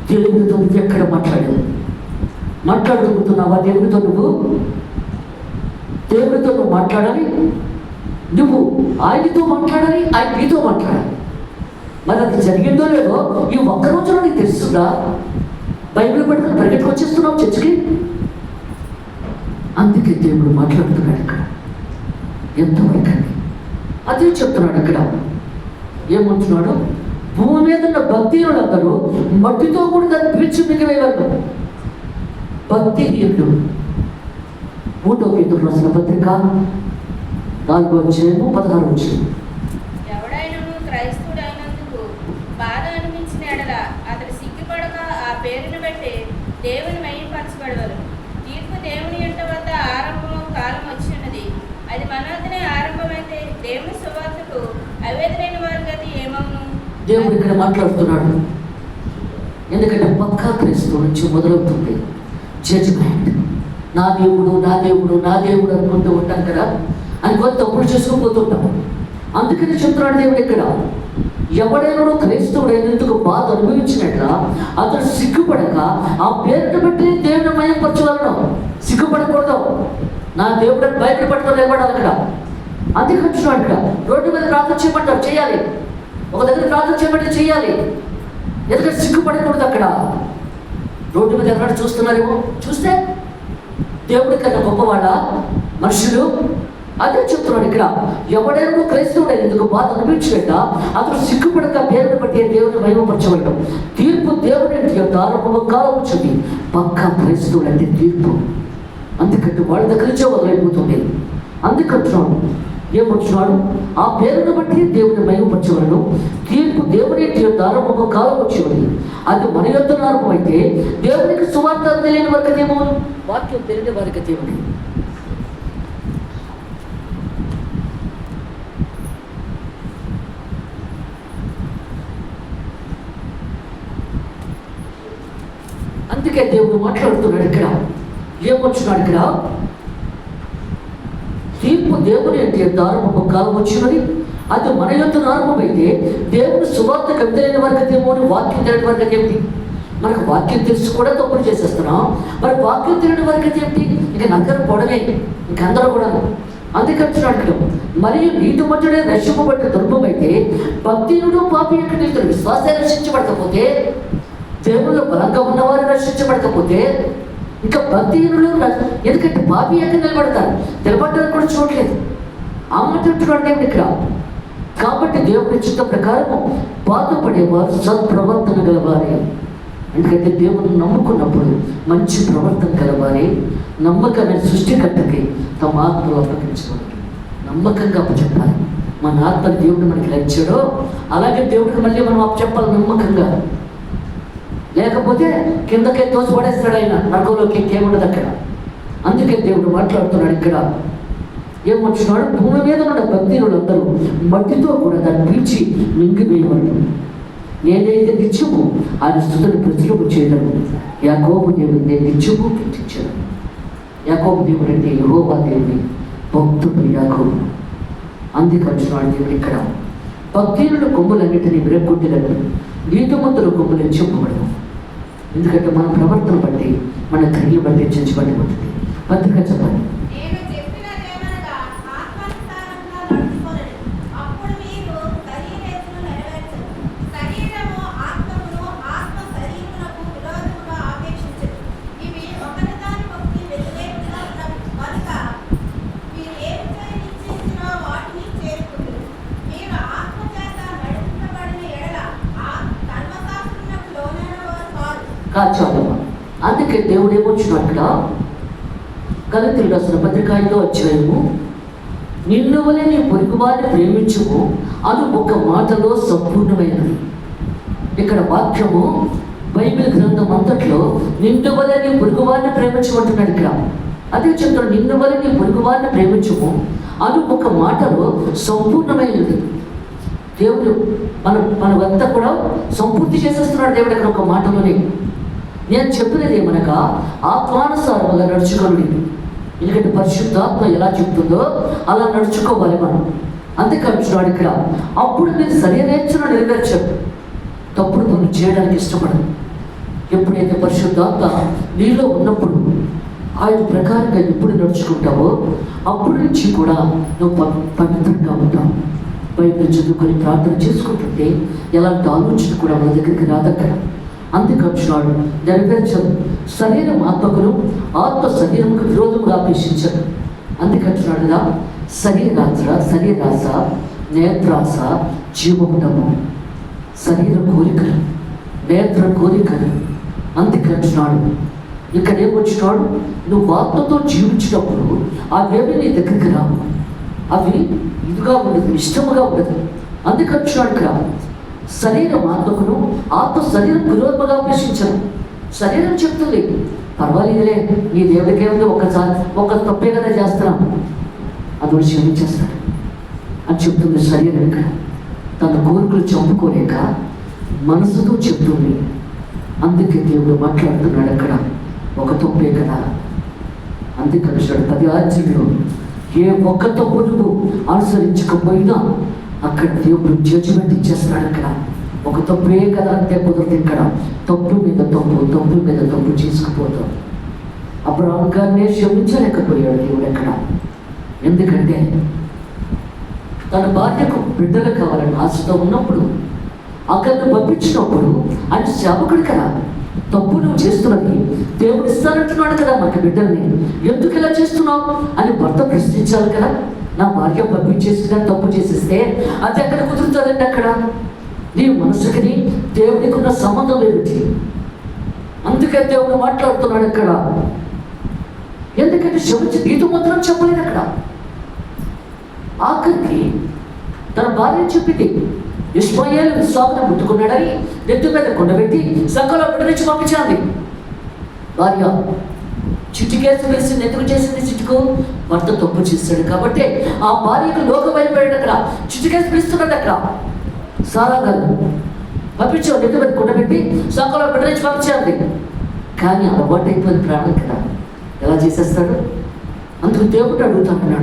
A: దేవుడితో నువ్వు ఎక్కడ మాట్లాడుకుంటున్నావా? దేవుడితో నువ్వు మాట్లాడాలి, నువ్వు ఆయనతో మాట్లాడాలి, ఆయన నీతో మాట్లాడాలి. మరి అది జరిగిందో లేదో ఈ ఒక్క రోజులో నీకు తెలుస్తుందా? బైబిల్ పట్టుకుని పరిగెట్టుకు వచ్చేస్తున్నావు చర్చికి. అందుకే దేవుడు మాట్లాడుతున్నాడు ఇక్కడ. ఎంతవరకు అండి? అదే చెప్తున్నాడు ఇక్కడ. ఏమంటున్నాడు? భూమి మీద ఉన్న భక్తిహీనులందరూ మట్టితో కూడా దాన్ని పిలిచి మిగిలివేవారు. భక్తిహీనుడు. 3వ పేతురు రాసిన పత్రిక 4వ అధ్యాయము 16వ వచనం.
B: ఎవడైనను క్రైస్తవుడైనందుకు బాధ అనిపించిన ఎడల అతడు సిగ్గుపడక ఆ పేరును బట్టి దేవుని మహిమపరచబడవరు. తీర్పు దేవుని యొద్ద వద్ద ఆరంభము కాలం వచ్చినది. అది మన వద్దనే ఆరంభమైతే దేవుని సువార్తకు అవేదనైన వారి గతి ఏమవును?
A: దేవుడు ఇక్కడ మాట్లాడుతున్నాడు. ఎందుకంటే పక్కా క్రైస్తవు నుంచి మొదలవుతుంది జడ్జిమెంట్. నా దేవుడు నా దేవుడు నా దేవుడు అనుకుంటూ ఉంటాం కదా, అని కొంత తప్పులు చేసుకుని పోతుంటాం. అందుకని చెప్తున్నాడు దేవుడు ఇక్కడ, ఎవడైనా క్రైస్తవుడైనందుకు బాధ అనుభవించినట్ల అతడు సిగ్గుపడక ఆ పేరును బట్టి దేవుని మహిమపరచగలను. సిగ్గుపడకూడదు. నా దేవుడిని బయట పట్టుకొని నిలబడాలి అక్కడ. అందుకంటున్నాడు ఇక్కడ. రోడ్డు మీద ప్రార్థన చేయమంటారు, చేయాలి. ఒక దగ్గర ప్రార్థన చేయమంటే చేయాలి. ఎందుకంటే సిగ్గుపడకూడదు అక్కడ. రోడ్డు మీద ఎవరైనా చూస్తున్నారేమో, చూస్తే దేవుడి కన్నా గొప్పవాళ్ళ మనుషులు? అదే చెప్తున్నాడు ఇక్కడ. ఎవడైనా క్రైస్తవుడు ఎందుకు బాధ అనిపించినట్ట అతను సిగ్గుపడక పేరును బట్టి దేవుని మహిమపరచబడటం. తీర్పు దేవుని ఆరంభము కాలం వచ్చింది. పక్కా క్రైస్తవుడు అంటే తీర్పు. అందుకంటే వాళ్ళ దగ్గర నుంచే వదిలైపోతుంది. అందుకంటున్నాడు. ఏమంటున్నాడు? ఆ పేరును బట్టి దేవుని మహిమపరచబడను. తీర్పు దేవుని ఆరంభము కాలం వచ్చింది. అది మన యొద్ద ఆరంభం అయితే దేవునికి సువార్త తెలియని వారికి ఏమో, వాక్యం తెలియని వారికి దేవుని. అందుకే దేవుడు మాట్లాడుతున్నాడు ఇక్కడ. ఏమొచ్చున్నాడు ఇక్కడ? తీర్పు దేవుని అంటే ఆరంభము కాలం వచ్చినది. అది మన యొక్క ఆరంభమైతే దేవుని సువార్త కవితలైన వర్గతేమో అని వాక్యం తెలియని వర్గత ఏమిటి? మనకు వాక్యం తెలిసి కూడా తప్పులు చేసేస్తున్నాం. మరి వాక్యం తెలియని వర్గత ఏమిటి? ఇక నగరం పొడవే, ఇంక అందరూ కూడా అందుకంటున్నాడు. మరియు నీతిమంతుడే రక్షింపబడిన దుర్భమైతే భక్తినుడు పాపి యొక్క నిలుతాడు. విశ్వాసాన్ని రక్షించబడకపోతే, దేవుళ్ళు బలంగా ఉన్నవారు రక్షించబడకపోతే ఇంకా భక్తిహీనులు, ఎందుకంటే పాపి యొక్క నిలబడతారు. నిలబడ్డానికి కూడా చూడలేదు. ఆ మాట అంటున్నాడు ఇక్కడ. కాబట్టి దేవుని చిత్త ప్రకారము బాధపడేవారు సత్ప్రవర్తన గలవారే. ఎందుకంటే దేవుని నమ్ముకున్నప్పుడు మంచి ప్రవర్తన గలవారే నమ్మకమైన సృష్టికర్తకి తమ ఆత్మలు అప్పగించుకోవాలి. నమ్మకంగా అప్పచెప్పాలి. మన ఆత్మ దేవుడు మనకి ఇచ్చాడో అలాగే దేవుడికి మళ్ళీ మనం అప్పచెప్పాలి నమ్మకంగా. లేకపోతే కిందకే తోసి పడేస్తాడు ఆయన, నరకంలోకి ఇంకేముండదు అక్కడ. అందుకే దేవుడు మాట్లాడుతున్నాడు ఇక్కడ. ఏమంటున్నాడు? భూమి మీద ఉన్న భక్తులు అందరూ మట్టితో కూడా దాన్ని పీల్చి మింగివేయవాడు. నేనైతే నిత్యము ఆయన స్తుతిని ప్రచురము చేయడము. యాకోబు దేవుడు నేను నిత్యము కీర్తించాను. యాకోబు దేవుడు అంటే యెహోవా దేవుని భక్తుడు యాకోబు. అందుకంటున్నాడు దేవుడు ఇక్కడ. భక్తుల కొమ్ములన్నిటినీ విరగొట్టినట్టు నీతిమంతుల కొమ్ములు చెప్పబడదు. ఎందుకంటే మన ప్రవర్తన బట్టి, మన క్రియలు బట్టి హెచ్చించబడి ఉంటుంది. పత్రిక చెప్పండి. కాచాలమ్మ. అందుకే దేవుడు ఏమొచ్చినాడు అక్కడ? గలతీయులకు రాసిన పత్రిక 5వ అధ్యాయము, నిన్ను వలె నీ పొరుగువారిని ప్రేమించుము అది ఒక మాటలో సంపూర్ణమైనది. ఇక్కడ వాక్యము బైబిల్ గ్రంథం అంతట్లో నిన్ను వలె నీ పొరుగువారిని ప్రేమించమంటున్నాడు ఇక్కడ. అదే చెప్తాడు, నిన్ను వలె నీ పొరుగువారిని ప్రేమించుము అది ఒక మాటలో సంపూర్ణమైనది. దేవుడు మనమంతా కూడా సంపూర్తి చేసేస్తున్నాడు దేవుడు అక్కడ ఒక మాటలోనే. నేను చెప్పినది ఏమనగా ఆత్మానుసారంగా నడుచుకోండి. ఎందుకంటే పరిశుద్ధాత్మ ఎలా చెప్తుందో అలా నడుచుకోవాలి మనం. అందుకంటున్నాడు ఇక్కడ. అప్పుడు మీరు శరీరేచ్ఛను నెరవేర్చరు, తప్పుడు పనులు చేయడానికి ఇష్టపడదు. ఎప్పుడైతే పరిశుద్ధాత్మ నీలో ఉన్నప్పుడు ఆయన ప్రకారంగా ఎప్పుడు నడుచుకుంటావో అప్పటి నుంచి కూడా నువ్వు పవిత్రంగా ఉంటావు. బైబిల్ చదువుకొని ప్రార్థన చేసుకుంటుంటే ఎలాంటి ఆలోచన కూడా మన దగ్గరికి రాదక్కడ. అందుకంటున్నాడు నెరవేర్చదు. శరీరం ఆత్మకును, ఆత్మ శరీరముకు విరోధముగా ఆపేక్షించదు. అందుకంటున్నాడుగా శరీరాశ, నేత్రాశ, జీవముండము, శరీర కోరికలు, నేత్ర కోరికలు. అందుకంటున్నాడు ఇక్కడ ఏమొచ్చినాడు? నువ్వు ఆత్మతో జీవించినప్పుడు అవేమి నీ దగ్గరికి రావు. అవి ఇదిగా ఉండదు, ఇష్టముగా ఉండదు. అందుకంటున్నాడు ఇక్కడ. శరీరం ఆత్మకును, ఆత్మ శరీరం విరోధముగా ఆపేక్షించను. శరీరం చెప్తుంది పర్వాలేదులే, నీ దేవుడికి ఏముంది, ఒక్క తప్పే కదా చేస్తున్నాను, అది క్షమించేస్తాడు అని చెప్తుంది శరీరం. ఇక్కడ తన కోరికలు చంపుకోలేక మనసుతో చెప్తుంది. అందుకే దేవుడు మాట్లాడుతున్నాడు అక్కడ, ఒక తప్పే కదా. అందుకని 10 ఆజ్ఞలు ఏ ఒక్క తప్పు నువ్వు అనుసరించకపోయినా అక్కడ దేవుడు జడ్జిమెంట్ ఇచ్చేస్తున్నాడు. అక్కడ ఒక తప్పే కదా అంటే కుదరదు. ఇక్కడ తప్పు మీద తప్పు చేసుకుపోతాం. అబ్రహాము గారిని క్షమించలేకపోయాడు దేవుడు అక్కడ. ఎందుకంటే తన భార్యకు బిడ్డలు కావాలని ఆశతో ఉన్నప్పుడు అక్కడిని పంపించినప్పుడు ఆయన సేవకుడు కదా, తప్పు నువ్వు చేస్తున్నది దేవుడు ఇస్తానంటున్నాడు కదా మనకి బిడ్డల్ని, ఎందుకు ఇలా చేస్తున్నావు అని భర్త ప్రశ్నించాలి కదా. నా భార్య పంపించేసి తప్పు చేసేస్తే అది ఎక్కడ కుదురుతుందండి? అక్కడ నీ మనసుకి దేవుడికి ఉన్న సంబంధం ఏమిటి? అందుకే దేవుడు మాట్లాడుతున్నాడు అక్కడ. ఎందుకంటే క్షమించి నీతో మాత్రం చెప్పలేదు అక్కడ. ఆఖరికి తన భార్య చెప్పింది, ఇష్మాయేలు విశ్వాసం ముట్టుకున్నాడని నెత్తి మీద కొండబెట్టి సంఘంలో బిడ్డ నుంచి పంపించాలి. భార్య చిట్టుకేసి వేసింది. ఎందుకు చేసింది చిట్టుకు? భర్త తప్పు చేస్తాడు కాబట్టి ఆ భార్యకు లోకం అయిపోయాడు అక్కడ. చిట్టుకేసి పిలుస్తున్నాడు అక్కడ. సారా గారు పంపించావు, నెత్తి మీద కొండబెట్టి సంఘంలో బిడ్డ నుంచి పంపించాలి. కానీ అలవాటు అయిపోయింది ప్రాణం కదా, ఎలా చేసేస్తాడు? అందుకు దేవుడు అడుగుతాడు,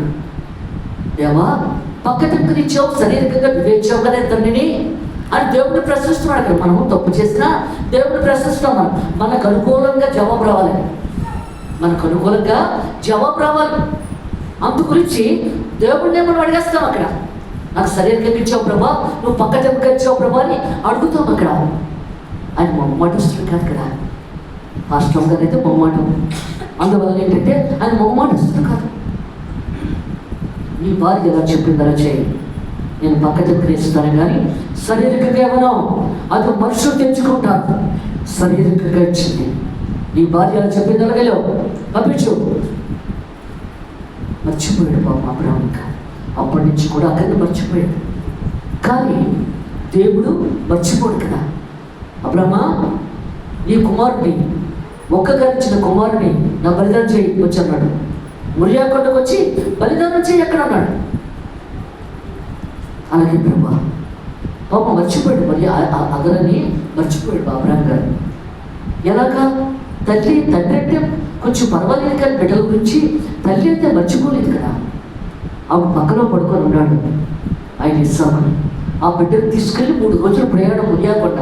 A: దేవా పక్క దిక్కునిచ్చావు, శారీరకంగా నువ్వేచ్చావు కదా తండ్రిని అని దేవుడిని ప్రశ్నిస్తున్నాడు. అక్కడ మనము తప్పు చేసినా దేవుడిని ప్రశ్నిస్తున్నాం. మనకు అనుకూలంగా జవాబు రావాలి, మనకు అనుకూలంగా జవాబు రావాలి. అందు గురించి దేవుడినే మనం అడిగేస్తాం. అక్కడ నాకు శరీరంగా ఇచ్చావు ప్రభా, నువ్వు పక్క దిక్కుగా ఇచ్చావు ప్రభా అని అడుగుతాం. అక్కడ ఆయన మొమ్మటస్తుడు కాదు కదా, వాస్తవం కదైతే మొమ్మాటం. అందువల్ల ఏంటంటే ఆయన మొమ్మటస్తుడు కాదు. నీ భార్య ఎలా చెప్పింది అలా చేయి, నేను పక్క దగ్గర ఇస్తాను కానీ శారీరకంగా ఏమన్నా అది మనుషులు తెచ్చుకుంటారు. శారీరకంగా ఇచ్చింది నీ భార్య ఎలా చెప్పింది అలాగేలో పంపించు. మర్చిపోయాడు పాపం అబ్రాహాం. అప్పటి నుంచి కూడా అక్కడికి మర్చిపోయాడు. కానీ దేవుడు మర్చిపోడు కదా. అబ్రాహ్మా, నీ కుమారుడిని ఒక్కగా ఇచ్చిన కుమారుని నా బలిదానం చేయి వచ్చి అన్నాడు. మురియా కొండకు వచ్చి బలిదానం చేయి ఎక్కడ అన్నాడు. అలాగే బ్రహ్మ పాప మర్చిపోయాడు. మరి అగరని మర్చిపోయాడు అబ్రాహం గారు. ఎలాగా తండ్రి అంటే కొంచెం పర్వాలేదు కానీ బిడ్డల గురించి తల్లి అయితే మర్చిపోలేదు కదా. ఆవిడ పక్కలో పడుకొని ఉన్నాడు ఆయన ఇస్సాకు. ఆ బిడ్డను తీసుకెళ్ళి 3 రోజులు ప్రయాణం మురియాకొండ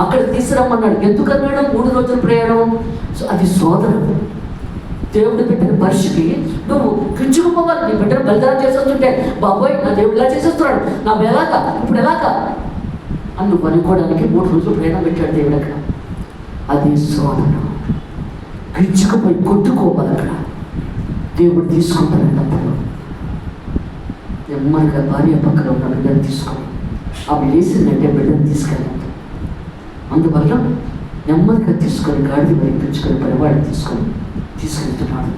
A: అక్కడ తీసుకురమ్మన్నాడు. ఎందుకన్నాడు 3 రోజుల ప్రయాణం? అది సోదరం. దేవుడు పెట్టిన పరిస్థితి నువ్వు కించుకుపోవాలి. నీ బిడ్డను బలిదానం చేసేస్తుంటే బాబోయ్ నా దేవుడు ఇలా చేసేస్తున్నాడు, నా ఎలాగా ఇప్పుడు ఎలాగా అని నువ్వు అనుకోవడానికి 3 రోజులు ప్రయాణం పెట్టాడు దేవుడు అక్కడ. అది సోదరం. కించుకుపోయి కొట్టుకోవాలి అక్కడ. దేవుడు తీసుకుంటాడన్నప్పుడు నెమ్మదిగా భార్య పక్కన ఉన్న బిడ్డను తీసుకొని ఆమె వేసిందంటే బిడ్డను తీసుకెళ్ళాలి. అందువల్ల నెమ్మదిగా తీసుకొని గాడిద వైపించుకొని పరివాడిని తీసుకెళ్తున్నాడు.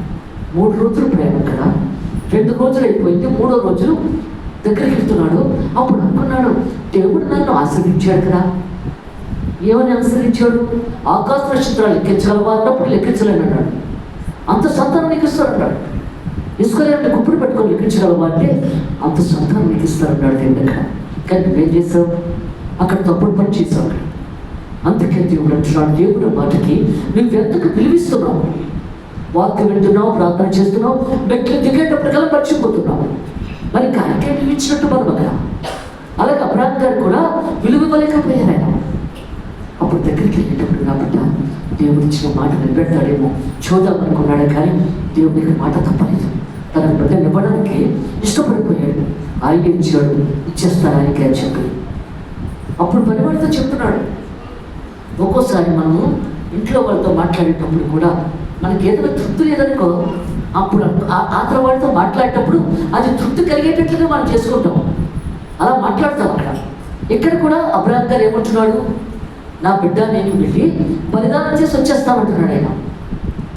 A: 3 రోజులు ప్రయాణం కదా. 2 రోజులు అయిపోయింది, 3వ రోజు దగ్గరికి వెళ్తున్నాడు. అప్పుడు అనుకున్నాడు దేవుడు నన్ను ఆశ్రయించాడు కదా. ఏమని ఆశ్రయించాడు? ఆకాశ నక్షత్రాలు లెక్కించగలవా అన్నప్పుడు లెక్కించలేను అన్నాడు. అంత సంతానం నీకు ఇస్తారన్నాడు. ఇసుకోలేని గుప్పుడు పెట్టుకొని లెక్కించగలవా అంటే అంత సంతానం నీకు ఇస్తారన్నాడు దేవుడు అక్కడ. కానీ నువ్వేం చేసావు? అక్కడ తప్పుడు పని చేసావు. అందుకే దేవుడు అంటున్నాడు, దేవుడు మాటకి నువ్వెంతకు పిలిపిస్తున్నావు, వాక్యం వింటున్నావు, ప్రార్థన చేస్తున్నావు, మెట్లు దిగేటప్పటికల్లా మర్చిపోతున్నావు. మరి ఆయనకే పిలిపించినట్టు మనం అక్కడ. అలాగే అబ్రాహం గారు కూడా విలువ ఇవ్వలేకపోయారు ఆయన. అప్పుడు దగ్గరికి వెళ్ళేటప్పుడు కాబట్టి దేవుడు ఇచ్చిన మాట నిలబెడతాడేమో చూద్దామనుకున్నాడే కానీ దేవుడికి మాట తప్పలేదు. తన బిడ్డను ఇవ్వడానికి ఇష్టపడిపోయాడు. ఆయన ఇచ్చాడు, ఇచ్చేస్తాను ఆయనకి అని చెప్పి. అప్పుడు పనివాడితో చెప్తున్నాడు. ఒక్కోసారి మనము ఇంట్లో వాళ్ళతో మాట్లాడేటప్పుడు కూడా మనకి ఏదైనా తృప్తి లేదనుకో, అప్పుడు ఆతర వాడితో మాట్లాడేటప్పుడు అది తృప్తి కలిగేటట్లుగా మనం చేసుకుంటాం. అలా మాట్లాడతాం అక్కడ. ఇక్కడ కూడా అబ్రాహం గారు ఏమంటున్నాడు? నా బిడ్డ నేను వెళ్ళి బలిదానం చేసి వచ్చేస్తామంటున్నాడు ఆయన.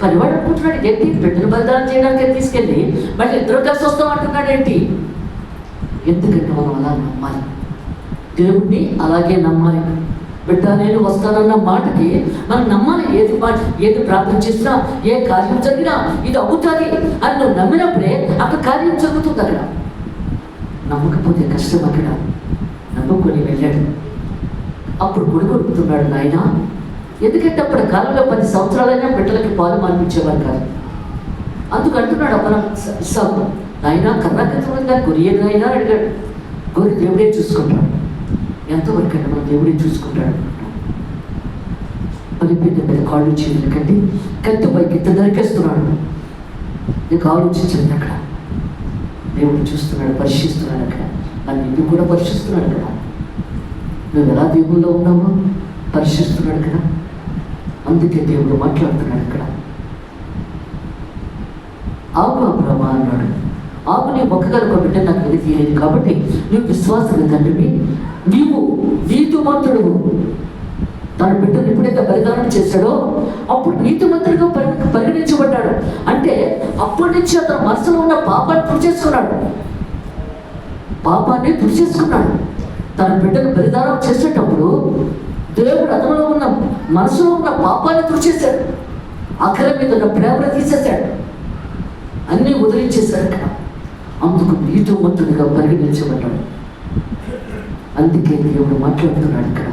A: పనివాడు అనుకుంటున్నాడు ఏంటి, బిడ్డను బలిదానం చేయడానికి తీసుకెళ్ళి మళ్ళీ 2 కలిసి వస్తామంటున్నాడు ఏంటి? ఎందుకంటే మనం అలా నమ్మాలి, దేవుడిని అలాగే నమ్మాలి. బిడ్డ నేను వస్తానన్న మాటకి మనం నమ్మాలి. ఏది ప్రార్థన చేసినా, ఏ కార్యం జరిగినా ఇది అవుతుంది అని నువ్వు నమ్మినప్పుడే అక్కడ కార్యం జరుగుతుంది. అక్కడ నమ్మకపోతే కష్టం. అక్కడ నమ్ముకొని వెళ్ళాడు. అప్పుడు కొడుకుతున్నాడు నాయన. ఎందుకంటే అప్పుడు కాలంలో 10 సంవత్సరాలైనా బిడ్డలకి పాలు మానిపించేవారు కాదు. అందుకు అంటున్నాడు అప్పుడు ఇస్సాకు, నాయన కర్ణాకృతంగా గొర్రె నాయన అడిగాడు. గొర్రె దేవుడే చూసుకుంటాడు. ఎంతవరకు అంటే మన దేవుడే చూసుకుంటాడు. పలిపిద్ద మీద కాళ్ళు చేతులు కట్టి కత్తి పైకి ఎత్తి నరికేస్తున్నాడు. నీకు ఆలోచించండి. అక్కడ దేవుడు చూస్తున్నాడు, పరిశీలిస్తున్నాడు. అక్కడ నన్ను కూడా పరిశీలిస్తున్నాడు. అక్కడ నువ్వు ఎలా దేవుల్లో ఉన్నావో పరిశీలిస్తున్నాడు కదా. అందుకే దేవుడు మాట్లాడుతున్నాడు అక్కడ. ఆగు అబ్రామా అన్నాడు. ఆగు, నీ ఒక్కగల బిడ్డ నాకు వెలి తీయలేదు కాబట్టి నువ్వు విశ్వాసం తండ్రివి, నీవు నీతిమంతుడు. తన బిడ్డను ఎప్పుడైతే బలిదానం చేశాడో అప్పుడు నీతిమంతుడిగా పరిగణించబడ్డాడు. అంటే అప్పటి నుంచి అతను మనసులో ఉన్న పాపాన్ని తుడిచేసుకున్నాడు. పాపాన్ని తుడిచేసుకున్నాడు. తన బిడ్డను బలిదానం చేసేటప్పుడు దేవుడు అతనిలో ఉన్న మనసులో ఉన్న పాపాన్ని తుడిచేశాడు. అక్కల మీద ఉన్న ప్రేమను తీసేశాడు. అన్నీ వదిలించేశాడు అక్కడ. అందుకు నీతిమంతుడిగా పరిగణించబడ్డాడు. అందుకే దేవుడు మాట్లాడుతున్నాడు ఇక్కడ.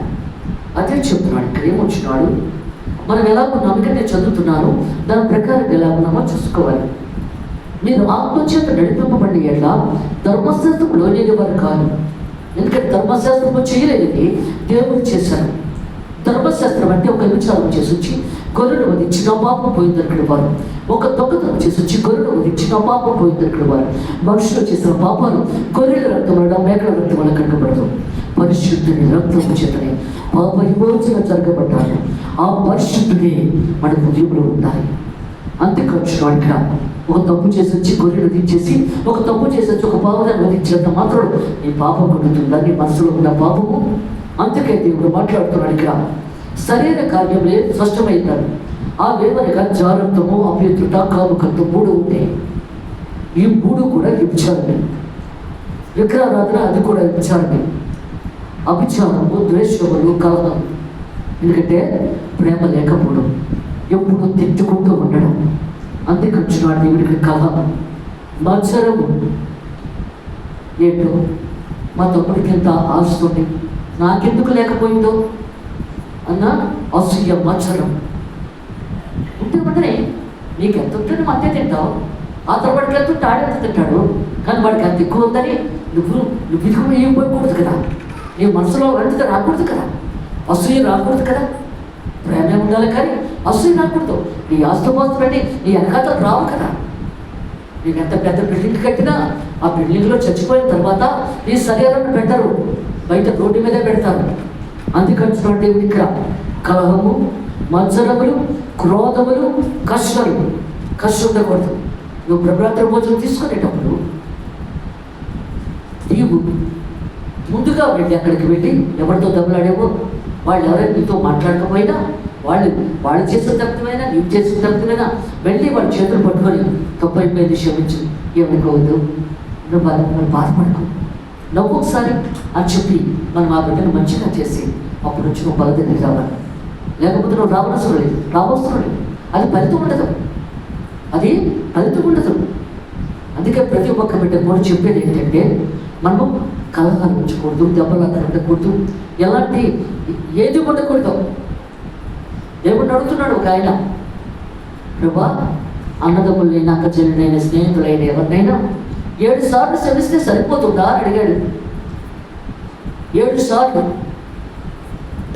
A: అదే చెప్తున్నాడు ఇక్కడ. ఏమొచ్చినాడు? మనం ఎలా ఉన్నాం? ఇక్కడ నేను చదువుతున్నాను, దాని ప్రకారం ఎలా ఉన్నామో చూసుకోవాలి. మీరు ఆత్మచేత నడిపింపబడి ఎట్లా ధర్మశాస్త్రం లోనేది వారు కాదు. ఎందుకంటే ధర్మశాస్త్రము చేయలేనిది దేవుడు చేశారు. ధర్మశాస్త్రం అంటే ఒక విచారం చేసి వచ్చి గొర్రెను వధించిన పాపం పోయిందనుకునే వారు, ఒక దొంగతనం చేసి వచ్చి గొర్రెను వధించిన పాపం పోయిందనుకునే వారు. మనుషులు చేసిన పాపాలు గొర్రెల రక్తం వల్ల, మేకల రక్తం వల్ల కట్టబడదు. పరిశుద్ధుని రక్తము చేతనే పాప విమోచన జరగబడ్డారు. ఆ పరిశుద్ధుడే మన హృదయంలో ఉండాలి. అంతేకాదు ఇక్కడ ఒక తప్పు చేసి వచ్చి గొర్రెలు వధించేసి, ఒక తప్పు చేసి వచ్చి ఒక పాపదాన్ని వధించినంత మాత్రం నీ పాపం కొడుతుందా, నీ మనసులో ఉన్న పాపము? అందుకే దేవుడు మాట్లాడుతున్నాడు ఇక్కడ. శరీర కార్యములే స్పష్టమైనాడు. ఆ వేదనగా జాగ్రత్తము, అభ్యర్థుట, కాముకత్వం 3 ఉంటాయి. ఈ 3 కూడా వ్యభిచారమే. విగ్రహారాధన అది కూడా వ్యభిచారమే. అభిచారము, ద్వేషములు, కలహం. ఎందుకంటే ప్రేమ లేకపోవడం, ఎప్పుడు తిట్టుకుంటూ ఉండడం. అందుకొచ్చినాడు దేవుడికి కలహం, మత్సరము. ఏంటో మా తమ్ముడికి ఎంత ఆస్తుంది, నాకెందుకు లేకపోయిందో అన్న అసూయ, మత్సరం ఉంటే నీకు ఎంత ఉంటే నువ్వు అంతే తింటావు. ఆ తర్వాడికి ఎంత ఉంటే ఆడెంత తింటాడు. కానీ వాడికి అంత ఎక్కువ ఉందని నువ్వు ఇదిగా ఏం పోయకూడదు కదా. నీ మనసులో వంటిది రాకూడదు కదా, అసూయ రాకూడదు కదా. ప్రేమే ఉండాలి కానీ అసూయ రాకూడదు. నీ ఆస్తుపాస్తులని నీ వెనకాతలు రావు కదా. నీకు ఎంత పెద్ద బిల్డింగ్ కట్టినా ఆ బిల్డింగ్లో చచ్చిపోయిన తర్వాత నీ శరీరాన్ని పెట్టరు, బయట రోడ్డు మీదే పెడతారు. అందుకంటే ఇక్కడ కలహము, మత్సరములు, క్రోధములు, కష్టములు. కష్టం ఉండకూడదు. నువ్వు ప్రభరాత్రి భోజనం తీసుకునేటప్పుడు నీవు ముందుగా వెళ్ళి అక్కడికి వెళ్ళి ఎవరితో దెబ్బలాడేవో వాళ్ళు ఎవరైనా నీతో మాట్లాడకపోయినా, వాళ్ళు చేసిన తప్పిమైనా నీవు చేసిన తప్పిమైనా వెళ్ళి వాళ్ళ చేతులు పట్టుకొని తప్పైపోయింది క్షమించు, ఏమనుకోవద్దు, నువ్వు బాధపడకు, నవ్వు ఒకసారి అని చెప్పి మనం ఆ బిడ్డను మంచిగా చేసి అప్పుడు వచ్చి నువ్వు బలదరికి రావాలి. లేకపోతే నువ్వు రావలసిన లేదు. అది ఫలితం ఉండదు, అది ఫలితం ఉండదు. అందుకే ప్రతి ఒక్క బిడ్డ కూడా చెప్పేది ఏంటంటే మనము కలహాలు ఉంచకూడదు, దెబ్బలాగా ఉండకూడదు, ఎలాంటి ఏది ఉండకూడదు. దేవుడు అడుగుతున్నాడు ఒక ఆయన, ప్రభా అన్నదమ్ములైన, అక్కచెల్లెలైన, స్నేహితులైన ఎవరినైనా 7 సార్లు క్షమిస్తే సరిపోతుందా అని అడిగాడు. 7 సార్లు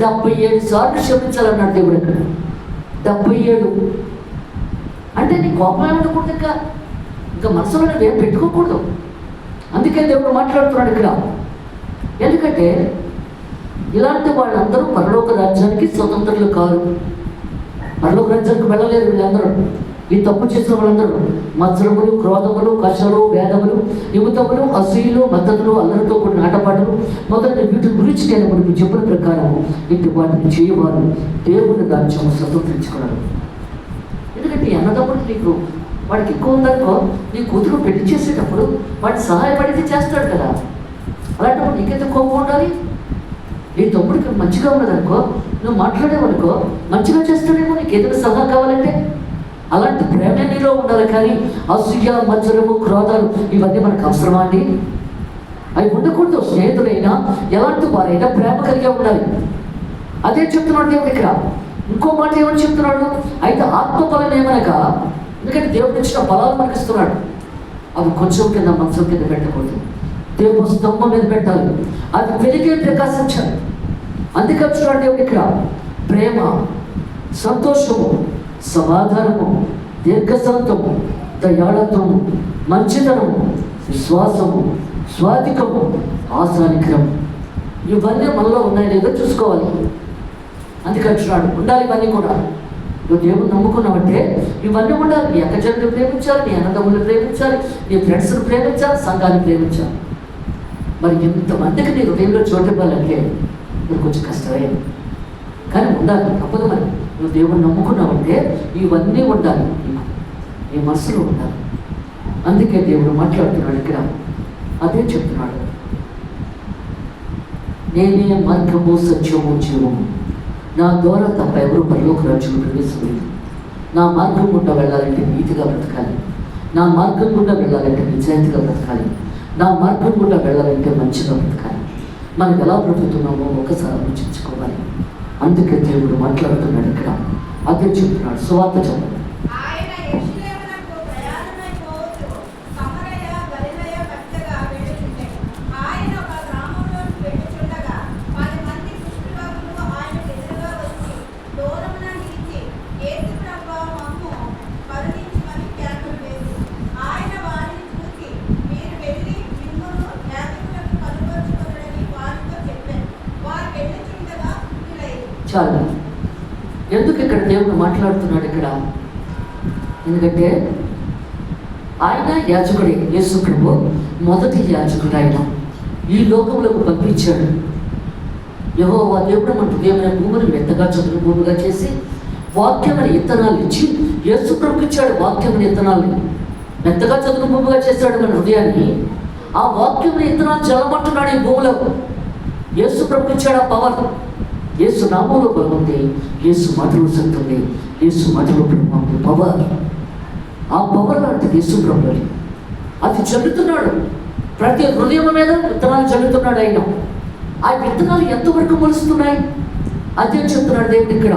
A: 77 సార్లు క్షమించాలన్నాడు దేవుడు అక్కడ. 77 అంటే నీ కోపమే ఉండకూడదు, ఇంకా మనసులో నువ్వేం పెట్టుకోకూడదు. అందుకే దేవుడు మాట్లాడుతున్నాడు ఇక్కడ. ఎందుకంటే ఇలాంటి వాళ్ళందరూ పరలోక రాజ్యానికి స్వతంత్రులు కారు. పరలోక రాజ్యానికి వెళ్ళలేరు వీళ్ళందరూ. ఈ తప్పు చేసిన వాళ్ళందరూ మత్సరములు, క్రోధములు, కషలు, వేదములు, యువతములు, అసూయలు, మద్దతులు, అల్లరితో కూడిన ఆటపాటలు మొదటి వీటి గురించి నేను మనకు చెప్పిన ప్రకారం ఇంటి వాటిని చేయవారు దేవుని రాజ్యం స్వతంత్రించుకున్నారు. ఎందుకంటే అన్నదమ్ముడు నీకు వాడికి ఎక్కువ ఉందనుకో, నీ కూతురు పెళ్లి చేసేటప్పుడు వాడికి సహాయపడితే చేస్తాడు కదా. అలాంటప్పుడు నీకెంత కోపం ఉండాలి. నీ తమ్ముడికి మంచిగా ఉన్నదనుకో, నువ్వు మాట్లాడేవనుకో మంచిగా చేస్తాడేమో, నీకు ఏదైనా సలహా కావాలంటే. అలాంటి ప్రేమ నీలో ఉండాలి. కానీ అసూయ, మత్సరము, క్రోధాలు ఇవన్నీ మనకు అవసరమా అండి? అవి ఉండకూడదు. స్నేహితులైనా ఎలాంటి వారైనా ప్రేమ కలిగే ఉండాలి. అదే చెప్తున్నాడు దేవుడు ఇక్కడ. ఇంకో మాట ఏమని చెప్తున్నాడు, అయితే ఆత్మఫలం ఏమనగా, ఎందుకంటే దేవుడు ఇచ్చిన బలాలు మనకి ఇస్తున్నాడు, అవి కొంచెం కింద మంచం కింద పెట్టకూడదు, దేవుడు స్తంభం మీద పెట్టాలి, అది వెలిగే ప్రకాశించాలి. అందుకే వచ్చినాడు దేవుడు ఇక్కడ. ప్రేమ, సంతోషము, సమాధానము, దీర్ఘశాంతము, దయాళత్వము, మంచితనము, విశ్వాసము, స్వాధికము, ఆశానికరం. ఇవన్నీ మనలో ఉన్నాయి లేదో చూసుకోవాలి. అందుకే వచ్చినాడు ఉండాలి ఇవన్నీ కూడా. నువ్వు దేవుడు నమ్ముకున్నావంటే ఇవన్నీ ఉండాలి. నీ అక్కచెల్లెలు ప్రేమించాలి, నీ అన్నదమ్ములు ప్రేమించాలి, నీ ఫ్రెండ్స్ని ప్రేమించాలి, సంఘాన్ని ప్రేమించాలి. మరి ఎంతమందికి నీ హృదయంలో చోటు ఇవ్వాలంటే నువ్వు కొంచెం కష్టమే, కానీ ఉండాలి, తప్పదు. మరి నువ్వు దేవుడు నమ్ముకున్నావంటే ఇవన్నీ ఉండాలి, నీ మనసులో ఉండాలి. అందుకే దేవుడు మాట్లాడుతున్నాడు ఇక్కడ. అదే చెప్తున్నాడు, నేనే మార్గము, సత్యము, జీవము, నా ద్వారా తప్ప ఎవరు పరలోక రాజ్యం ప్రవేశలేదు. నా మార్గం గుండా వెళ్ళాలంటే నీతిగా బ్రతకాలి, నా మార్గం గుండా వెళ్ళాలంటే నిజాయితీగా బ్రతకాలి, నా మార్గం గుండా వెళ్ళాలంటే మంచిగా బ్రతకాలి. మనం ఎలా బ్రతుకుతున్నామో ఒకసారి ఆలోచించుకోవాలి. అందుకే దేవుడు మాట్లాడుతున్నాడు ఇక్కడ. అదే చెప్తున్నాడు. సువార్త చెప్పండి. చాలు. ఎందుకు ఇక్కడ దేవుడు మాట్లాడుతున్నాడు ఇక్కడ? ఎందుకంటే ఆయన యాజకుడే, యేసు ప్రభు మొదటి యాజకుడు. ఆయన ఈ లోకంలోకి పంపించాడు. యెహోవా దేవుడు మన హృదయమైన భూమిని మెత్తగా చదును భూమిగా చేసి వాక్యమని ఇత్తనాలు ఇచ్చి యేసు ప్రభుకి ఇచ్చాడు. వాక్యమని ఇత్తనాలని మెత్తగా చదును భూమిగా చేశాడు మన హృదయాన్ని. ఆ వాక్యమని ఇత్తనాలు చల్లమంటున్నాడు ఈ భూమిలో. యేసు ప్రభుకి ఇచ్చాడు ఆ పవర్. యేసు నామంలో బలం ఉంది, యేసు మాటలో శక్తి ఉంది, యేసు మాటలో పవర్. ఆ పవర్ లాంటిది యేసు ప్రభుని అది చల్లుతున్నాడు. ప్రతి హృదయం మీద విత్తనాలు చల్లుతున్నాడు ఆయన. ఆ విత్తనాలు ఎంతవరకు మొలుస్తున్నాయి అదే చెప్తున్నాడు దేవుడు ఇక్కడ.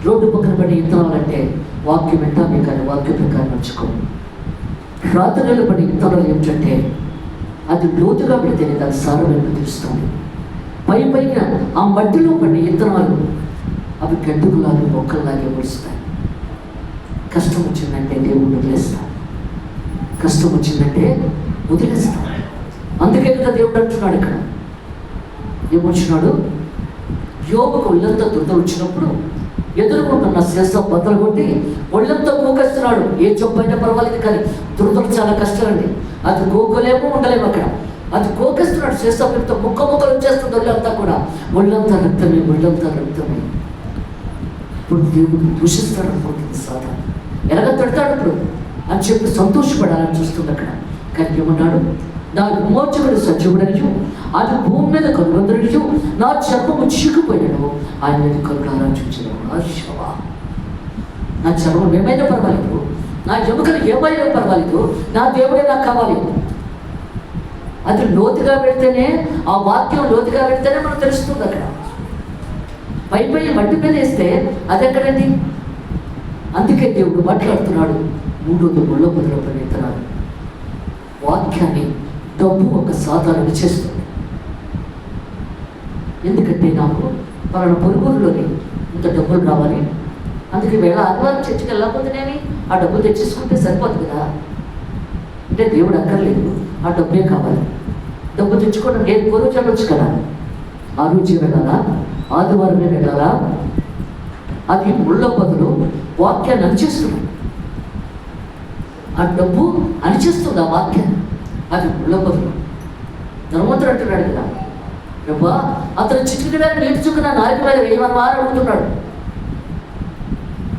A: రోడ్డు పక్కన పడి విత్తనాలు అంటే వాక్యం వింటామే కానీ వాక్య ప్రకారం నడుచుకో. ప్రార్థనలు పడి విత్తనాలు ఏమిటంటే అది లోతుగా పెడితేనే దాని సారం ఎందుకు తెలుస్తుంది. పైన ఆ మట్టిలో పడి విత్తనాలు అవి గడ్డుకులాగా మొక్కల్లాగే మొలుస్తాయి. కష్టం వచ్చిందంటే దేవుడు వదిలేస్తాడు. కష్టం వచ్చిందంటే వదిలేస్తాడు. అందుకే కదా దేవుడు అంటున్నాడు ఇక్కడ. ఏమొచ్చినాడు? యోగుకు ఒళ్ళంతా దురద వచ్చినప్పుడు ఎదుర్కొంటున్న శేషం బద్దలు కొట్టి ఒళ్ళంతా గోకేస్తున్నాడు. ఏ జబ్బు అయినా పర్వాలేదు కానీ దురదలు చాలా కష్టాలండి. అది గోకలేమో ఉండలేము అక్కడ. అది గోకేస్తున్నాడు శేషంతో ముక్కలు వచ్చేస్తుంది ఒళ్ళంతా కూడా. ఒళ్ళంతా రక్తమే, ఒళ్ళంతా రక్తమే. ఇప్పుడు దేవుడు దూషిస్తాడు అనుకుంటుంది సాధన. ఎలాగ తిడతాడు ఇప్పుడు అని చెప్పి సంతోషపడాలని చూస్తుంది అక్కడ. కానీ ఏమన్నాడు? నా విమోచకుడు సజీవుడనియు అది భూమి మీద కనుగొందరనియు నా చర్మము చీకుపోయాడు ఆయన మీద కరుణారా చూచాడు. నా చర్మం ఏమైనా పర్వాలేదు, నా ఎముకలు ఏమైనా పర్వాలేదు, నా దేవుడే నాకు కావాలి. అది లోతుగా పెడితేనే, ఆ వాక్యం లోతుగా పెడితేనే మనకు తెలుస్తుంది అక్కడ. పై మట్టి మీద వేస్తే అది ఎక్కడండి? అందుకే దేవుడు మాట్లాడుతున్నాడు. 3 ముళ్ళ పొదల పడితనాడు. వాక్యాన్ని డబ్బు ఒక సాధారణ చేస్తుంది. ఎందుకంటే నాకు పలానా పొరుగురులోని ఇంత డబ్బులు రావాలి, అందుకే వేళ ఆదివారం చర్చికి వెళ్ళకపోతేనేమి ఆ డబ్బులు తెచ్చేసుకుంటే సరిపోతుంది కదా. అంటే దేవుడు అక్కర్లేదు, ఆ డబ్బే కావాలి. డబ్బు తెచ్చుకోవడం నేను పొరుగు చెప్పచ్చు కదా. ఆ రోజు వెళ్ళాలా, ఆదివారమే వెళ్ళాలా? అది ముళ్ళ పొదలు వాక్యాన్ని అనిచేస్తుంది. ఆ డబ్బు అనిచేస్తుంది ఆ వాక్యాన్ని. అది ముళ్ళ పొదలు. ధర్మవంతుడు అంటున్నాడు కదా, ప్రభా అతను చిటికి మీద నేర్చుకున్న నాలుగు మీద వేయమని వారు అడుగుతున్నాడు.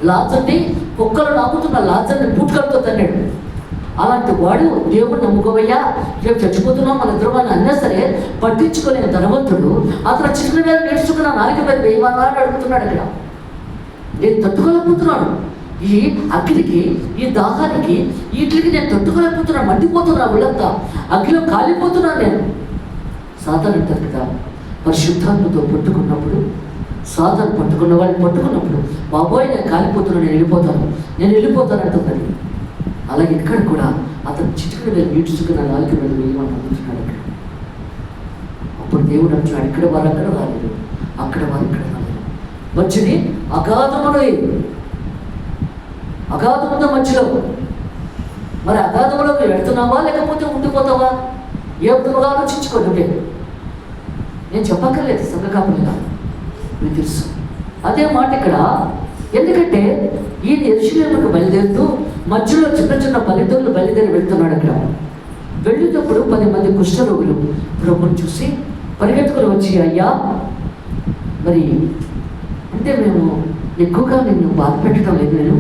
A: లాజర్ని కుక్కలు నాకుతున్న లాజర్ని బూట్కలతో తన్నాడు. అలాంటి వాడు దేవుడు నమ్ముకోవయ్యా, రేపు చచ్చిపోతున్నాం మన ఇద్దరు అని అన్నా సరే పట్టించుకోలేని ధనవంతుడు అతను చిటికి మీద నేర్చుకున్న నాలుగు మీద వేయమని వారు అడుగుతున్నాడు అక్కడ. నేను తట్టుకోలేకపోతున్నాను, ఈ అగ్నికి, ఈ దాహానికి, వీటికి నేను తట్టుకోలేకపోతున్నాను, మండిపోతున్నా, ఒళ్ళంతా అగ్నిలో కాలిపోతున్నాను నేను. సాతాను అంటారు కదా, పరిశుద్ధాత్మతో పట్టుకున్నప్పుడు, సాతాను పట్టుకున్న వాళ్ళని పట్టుకున్నప్పుడు, బాబోయ్ నేను కాలిపోతున్నాను, నేను వెళ్ళిపోతాను అంటున్నది. అలాగే ఇక్కడ కూడా అతను చిటికడ మీద ఈడ్చుకున్న నాలుగు మీద వేయమని అనుకుంటున్నాడు ఇక్కడ. అప్పుడు దేవుడు అంటున్నాడు, ఇక్కడ వారు అక్కడ రాలేదు, అక్కడ వారు ఇక్కడ రాలేదు. మంచిది అగాధములో, అగాధముంద మధ్యలో. మరి అగాధములోకి వెళ్తున్నావా లేకపోతే ఉండిపోతావా? ఏ విధంగా ఆలోచించుకోండి. నేను చెప్పక్కర్లేదు, సంఘ కాపులుగా మీకు తెలుసు అదే మాట ఇక్కడ. ఎందుకంటే ఈయన యెరూషలేముకు బయలుదేరుతూ మధ్యలో చిన్న చిన్న పల్లెటూళ్ళు బయలుదేరి వెళ్తున్నాడు. అక్కడ వెళ్ళేటప్పుడు 10 మంది కుష్ఠరోగులు ప్రభుని చూసి పరిగెత్తుకుని వచ్చి, అయ్యా మరి అంటే మేము ఎక్కువగా నిన్ను బాధ పెట్టడం లేదు, నేను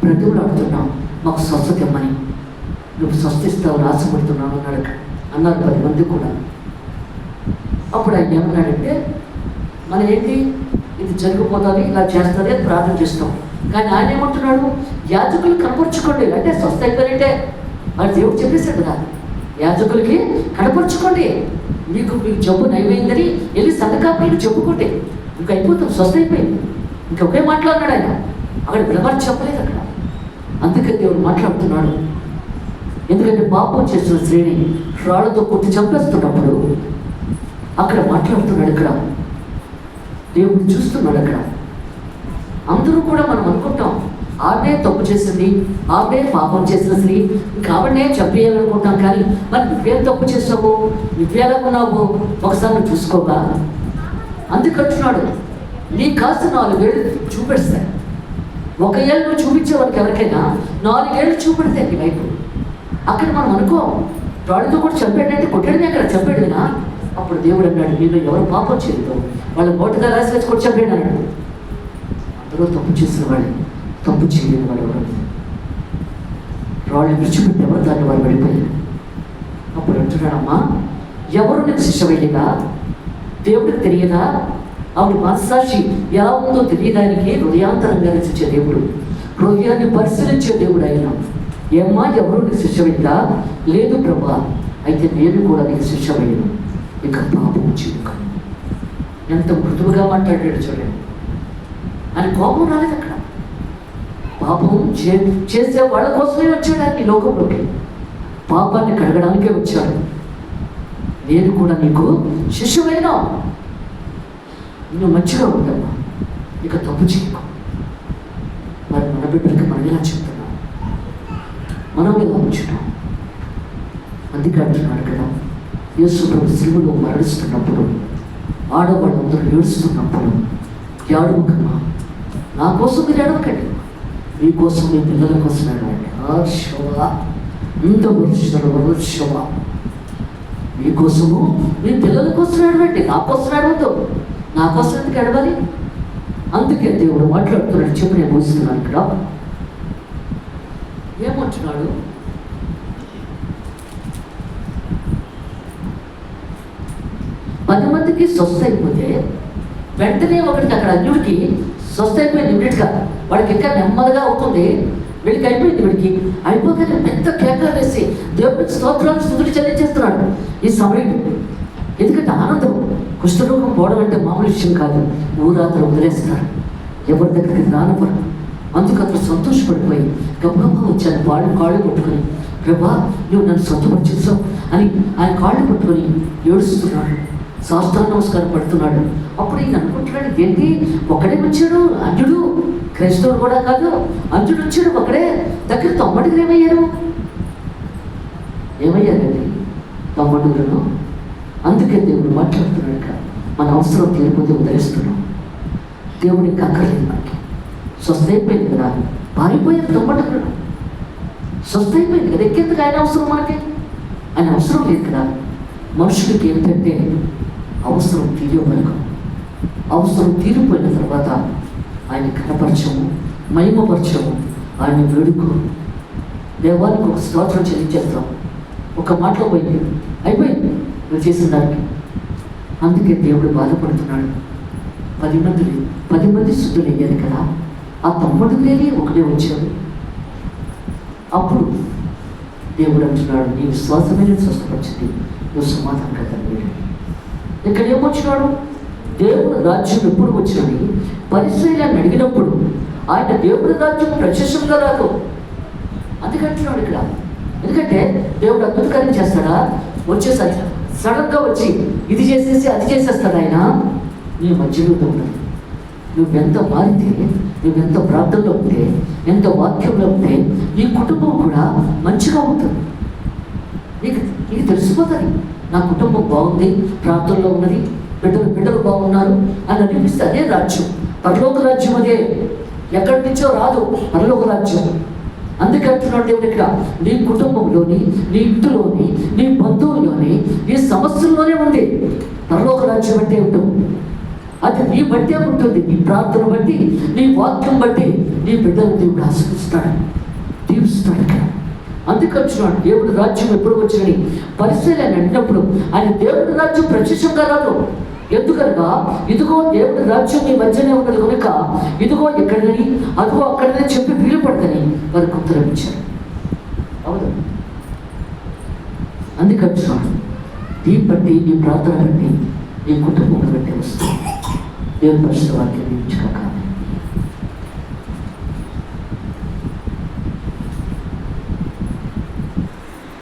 A: బ్రతుకులాడుతున్నాం, మాకు స్వస్థత ఇమ్మని, నువ్వు స్వస్థిస్తావు ఆశపడుతున్నాను అన్నారు 10 మంది కూడా. అప్పుడు ఆయన ఏమన్నాడంటే, మనం ఏంటి ఇది జరిగిపోతుంది, ఇలా చేస్తుంది అని ప్రార్థన చేస్తాం. కానీ ఆయన ఏమంటున్నాడు, యాజకులు కనపరుచుకోండి అంటే స్వస్థ అయిపోయినట్టే. మరి దేవుడు చెప్పేశాడు కదా, యాజకులకి కనపరుచుకోండి, మీకు జబ్బు నయమైందని వెళ్ళి సంఘకాపులకు చెప్పుకోండి, ఇంకా అయిపోతాం, స్వస్థ అయిపోయింది. ఇంకా ఒకే మాట్లాడినాడు ఆయన, అక్కడ విడమర్చి చెప్పలేదు అక్కడ. అందుకే దేవుడు మాట్లాడుతున్నాడు. ఎందుకంటే పాపం చేస్తున్న స్త్రీని రాళ్లతో కొట్టి చంపేస్తున్నప్పుడు అక్కడ మాట్లాడుతున్నాడు. ఇక్కడ దేవుడు చూస్తున్నాడు. అక్కడ అందరూ కూడా మనం అనుకుంటాం, ఆవిడే తప్పు చేసింది, ఆవిడే పాపం చేసిన స్త్రీ, ఇంకా ఆవిడనే చంపేయాలనుకుంటాం. కానీ మరి నువ్వేం తప్పు చేసావు, నువ్వేలా ఉన్నావు ఒకసారి నువ్వు చూసుకోగా. అందుకంటున్నాడు, నీ కాస్త 4 ఏళ్ళు చూపిస్తాయి. 1 ఏళ్ళు నువ్వు చూపించే వాళ్ళకి ఎవరికైనా 4 ఏళ్ళు చూపెడతాయి నీ వైపు. అక్కడ మనం అనుకో రాళ్ళతో కూడా చంపాడంటే కొట్టాడని అక్కడ చంపాడునా. అప్పుడు దేవుడు అన్నాడు, మీరు ఎవరు పాపం చేయదు వాళ్ళ మోటుగా రాసి వచ్చి కొట్టి చంపాడు అన్నాడు. అందరూ తప్పు చేసిన వాళ్ళు, తప్పు చేయలేని వాళ్ళు ఎవరు రాళ్ళు విడిచిపెట్టి ఎవరు దాన్ని వాళ్ళు పడిపోయారు. అప్పుడు అంటున్నాడమ్మా, ఎవరు నీకు శిక్ష వేయలేదా? దేవుడికి తెలియదా? ఆవిడ మనస్సాక్షి ఎలా ఉందో తెలియడానికి హృదయాంతరంగా రచించే దేవుడు, హృదయాన్ని పరిశీలించే దేవుడు ఆయన. ఏమ్మా, ఎవరు నీకు శిక్ష వేయదా? లేదు ప్రభా, అయితే నేను కూడా నీకు శిక్ష వేయను, ఇక పాపం చేయకు. ఎంత మృదువుగా మాట్లాడాడు చూడండి. ఆయన కోపం రాలేదు అక్కడ. పాపం చేసే వాళ్ళ కోసమే వచ్చాడు ఆయన ఈ లోకంలోకి, పాపాన్ని కడగడానికే వచ్చాడు. నేను కూడా నీకు శిష్యువైనా, నువ్వు మంచిగా ఉండమ్మా, ఇక తప్పు చేయకు. మరి మన బిడ్డలకి మనం ఎలా చెప్తున్నాం, మనం ఎలా ఉంచున్నాం? అందుకే అంటున్నాడు కదా, యేసు ప్రభు శిలువలో మరణిస్తున్నప్పుడు ఆడవాళ్ళందరూ ఏడుస్తున్నప్పుడు, ఏడవకమ్మా, నా కోసం మీరు ఏడవకండి, మీకోసం మీ పిల్లల కోసం ఏడవండి. మీకోసము మీ పిల్లల కోసం ఏడవండి, నా కోసం ఏడవద్దు. నా కోసం ఎందుకు ఏడవాలి? అందుకే దేవుడు మాట్లాడుతున్నాడు. చెప్పి నేను ముగిస్తున్నాను. ఇక్కడ ఏమంటున్నాడు? పది మందికి స్వస్థ అయిపోతే వెంటనే ఒకటికి అక్కడ అన్యుడికి స్వస్థ అయిపోయింది ఇమీడియట్గా. వాడికి ఇంకా నెమ్మదిగా అవుతుంది, వీడికి అయిపోయింది. వీడికి అయిపోగానే పెద్ద కేకలు వేసి దేవుడికి స్తోత్రాలు స్తుతులు చెల్లించేస్తున్నాడు ఈ సమయం. ఎందుకంటే ఆనందం. కుష్ఠరోగం పోవడం అంటే మామూలు విషయం కాదు. ఊరాతలు వదిలేస్తారు, ఎవరి దగ్గరికి రానివ్వరు. అందుకు అతను సంతోషపడిపోయి గబగబా వచ్చాను, కాళ్ళు పట్టుకొని, ప్రభా నువ్వు నన్ను స్వస్థపరిచేసావు అని ఆయన కాళ్ళు పట్టుకొని ఏడుస్తున్నాడు, సాష్టాంగ నమస్కారం పడుతున్నాడు. అప్పుడు ఈయన అనుకుంటున్నాడు, ఏంటి ఒకడే వచ్చాడు అంజుడు, క్రైస్తవుడు కూడా కాదు, అంజుడు వచ్చాడు ఒకడే, దగ్గర 90 ఏమయ్యారు? ఏమయ్యారండి 90? అందుకే దేవుడు మాట్లాడుతున్నాడు కదా, మన అవసరం తీరిపోతే వదిలేస్తున్నాం. దేవుడు ఇంకా అక్కర్లేదు మనకి. స్వస్థ అయిపోయింది కదా, పారిపోయారు 90. స్వస్థ అయిపోయింది కదా, ఎక్కేందుకు ఆయన అవసరం మనకి? ఆయన అవసరం లేదు కదా. మనుషులకి ఏంటంటే అవసరం తీయవరకు, అవసరం తీరిపోయిన తర్వాత ఆయన కనపరచము, మహిమపరచము, ఆయన వేడుకు, దేవానికి ఒక స్తోత్రం చెల్లించేస్తాం. ఒక మాటలో పోయింది, అయిపోయింది నువ్వు చేసిన దానికి. అందుకే దేవుడు బాధపడుతున్నాడు. 10 మంది శుద్ధులు అయ్యారు కదా, ఆ 90 ఒకటే వచ్చాడు. అప్పుడు దేవుడు అంటున్నాడు, నీ విశ్వాసమైన స్వస్థపరిచింది, నువ్వు సమాధానంగా తల్లి. ఇక్కడ ఏమొచ్చినాడు? దేవుడు రాజ్యం ఎప్పుడు వచ్చినని పరిశీలన అడిగినప్పుడు ఆయన దేవుడి రాజ్యం ప్రత్యక్షంగా రాదు. అందుకంటున్నాడు ఇక్కడ. ఎందుకంటే దేవుడు అద్భుతకార్యం చేస్తాడా? వచ్చేసరి సడన్గా వచ్చి ఇది చేసేసి అది చేసేస్తాడు ఆయన. నీ మధ్యలో ఉండదు. నువ్వెంత మారితే, నువ్వెంత ప్రార్థనలో ఉంటే, ఎంత వాక్యంలో ఉంటే నీ కుటుంబం కూడా మంచిగా ఉంటుంది. నీకు తెలిసిపోతుంది, నా కుటుంబం బాగుంది, ప్రార్థనలో ఉన్నది, బిడ్డలు బాగున్నారు అని అనిపిస్తే అదే రాజ్యం, పరలోక రాజ్యం. అదే ఎక్కడి నుంచో రాదు, పరలోక రాజ్యం. అందుకే అంటున్నాడు దేవుడు ఇక్కడ, నీ కుటుంబంలోని, నీ ఇంటిలోని, నీ బంధువుల్లోని, నీ సమస్యల్లోనే ఉంది పరలోక రాజ్యం అంటే ఉంటుంది. అది నీ బట్టే ఉంటుంది, నీ ప్రార్థన బట్టి, నీ వాక్యం బట్టి నీ బిడ్డలు దేవుడు ఆశీర్వదిస్తాడు, దీవిస్తాడు ఇక్కడ. అందుకంటున్నాడు దేవుడి రాజ్యం ఎప్పుడు వచ్చినని పరిశీలన అడిగినప్పుడు ఆయన దేవుడి రాజ్యం ప్రత్యక్షంగా రాదు. ఎందుకనగా ఇదిగో దేవుడి రాజ్యం మీ మధ్యనే ఉన్నది కనుక ఇదిగో ఎక్కడని అదిగో అక్కడనే చెప్పి వీలు పడదని వారికి ఉత్తరం ఇచ్చారు. అవును, అందుకంటున్నాడు దీన్ని బట్టి, నీ ప్రార్థన బట్టి, నీ కుటుంబం బట్టి వస్తుంది దేవుని పరిశుద్ధ వాక్యం.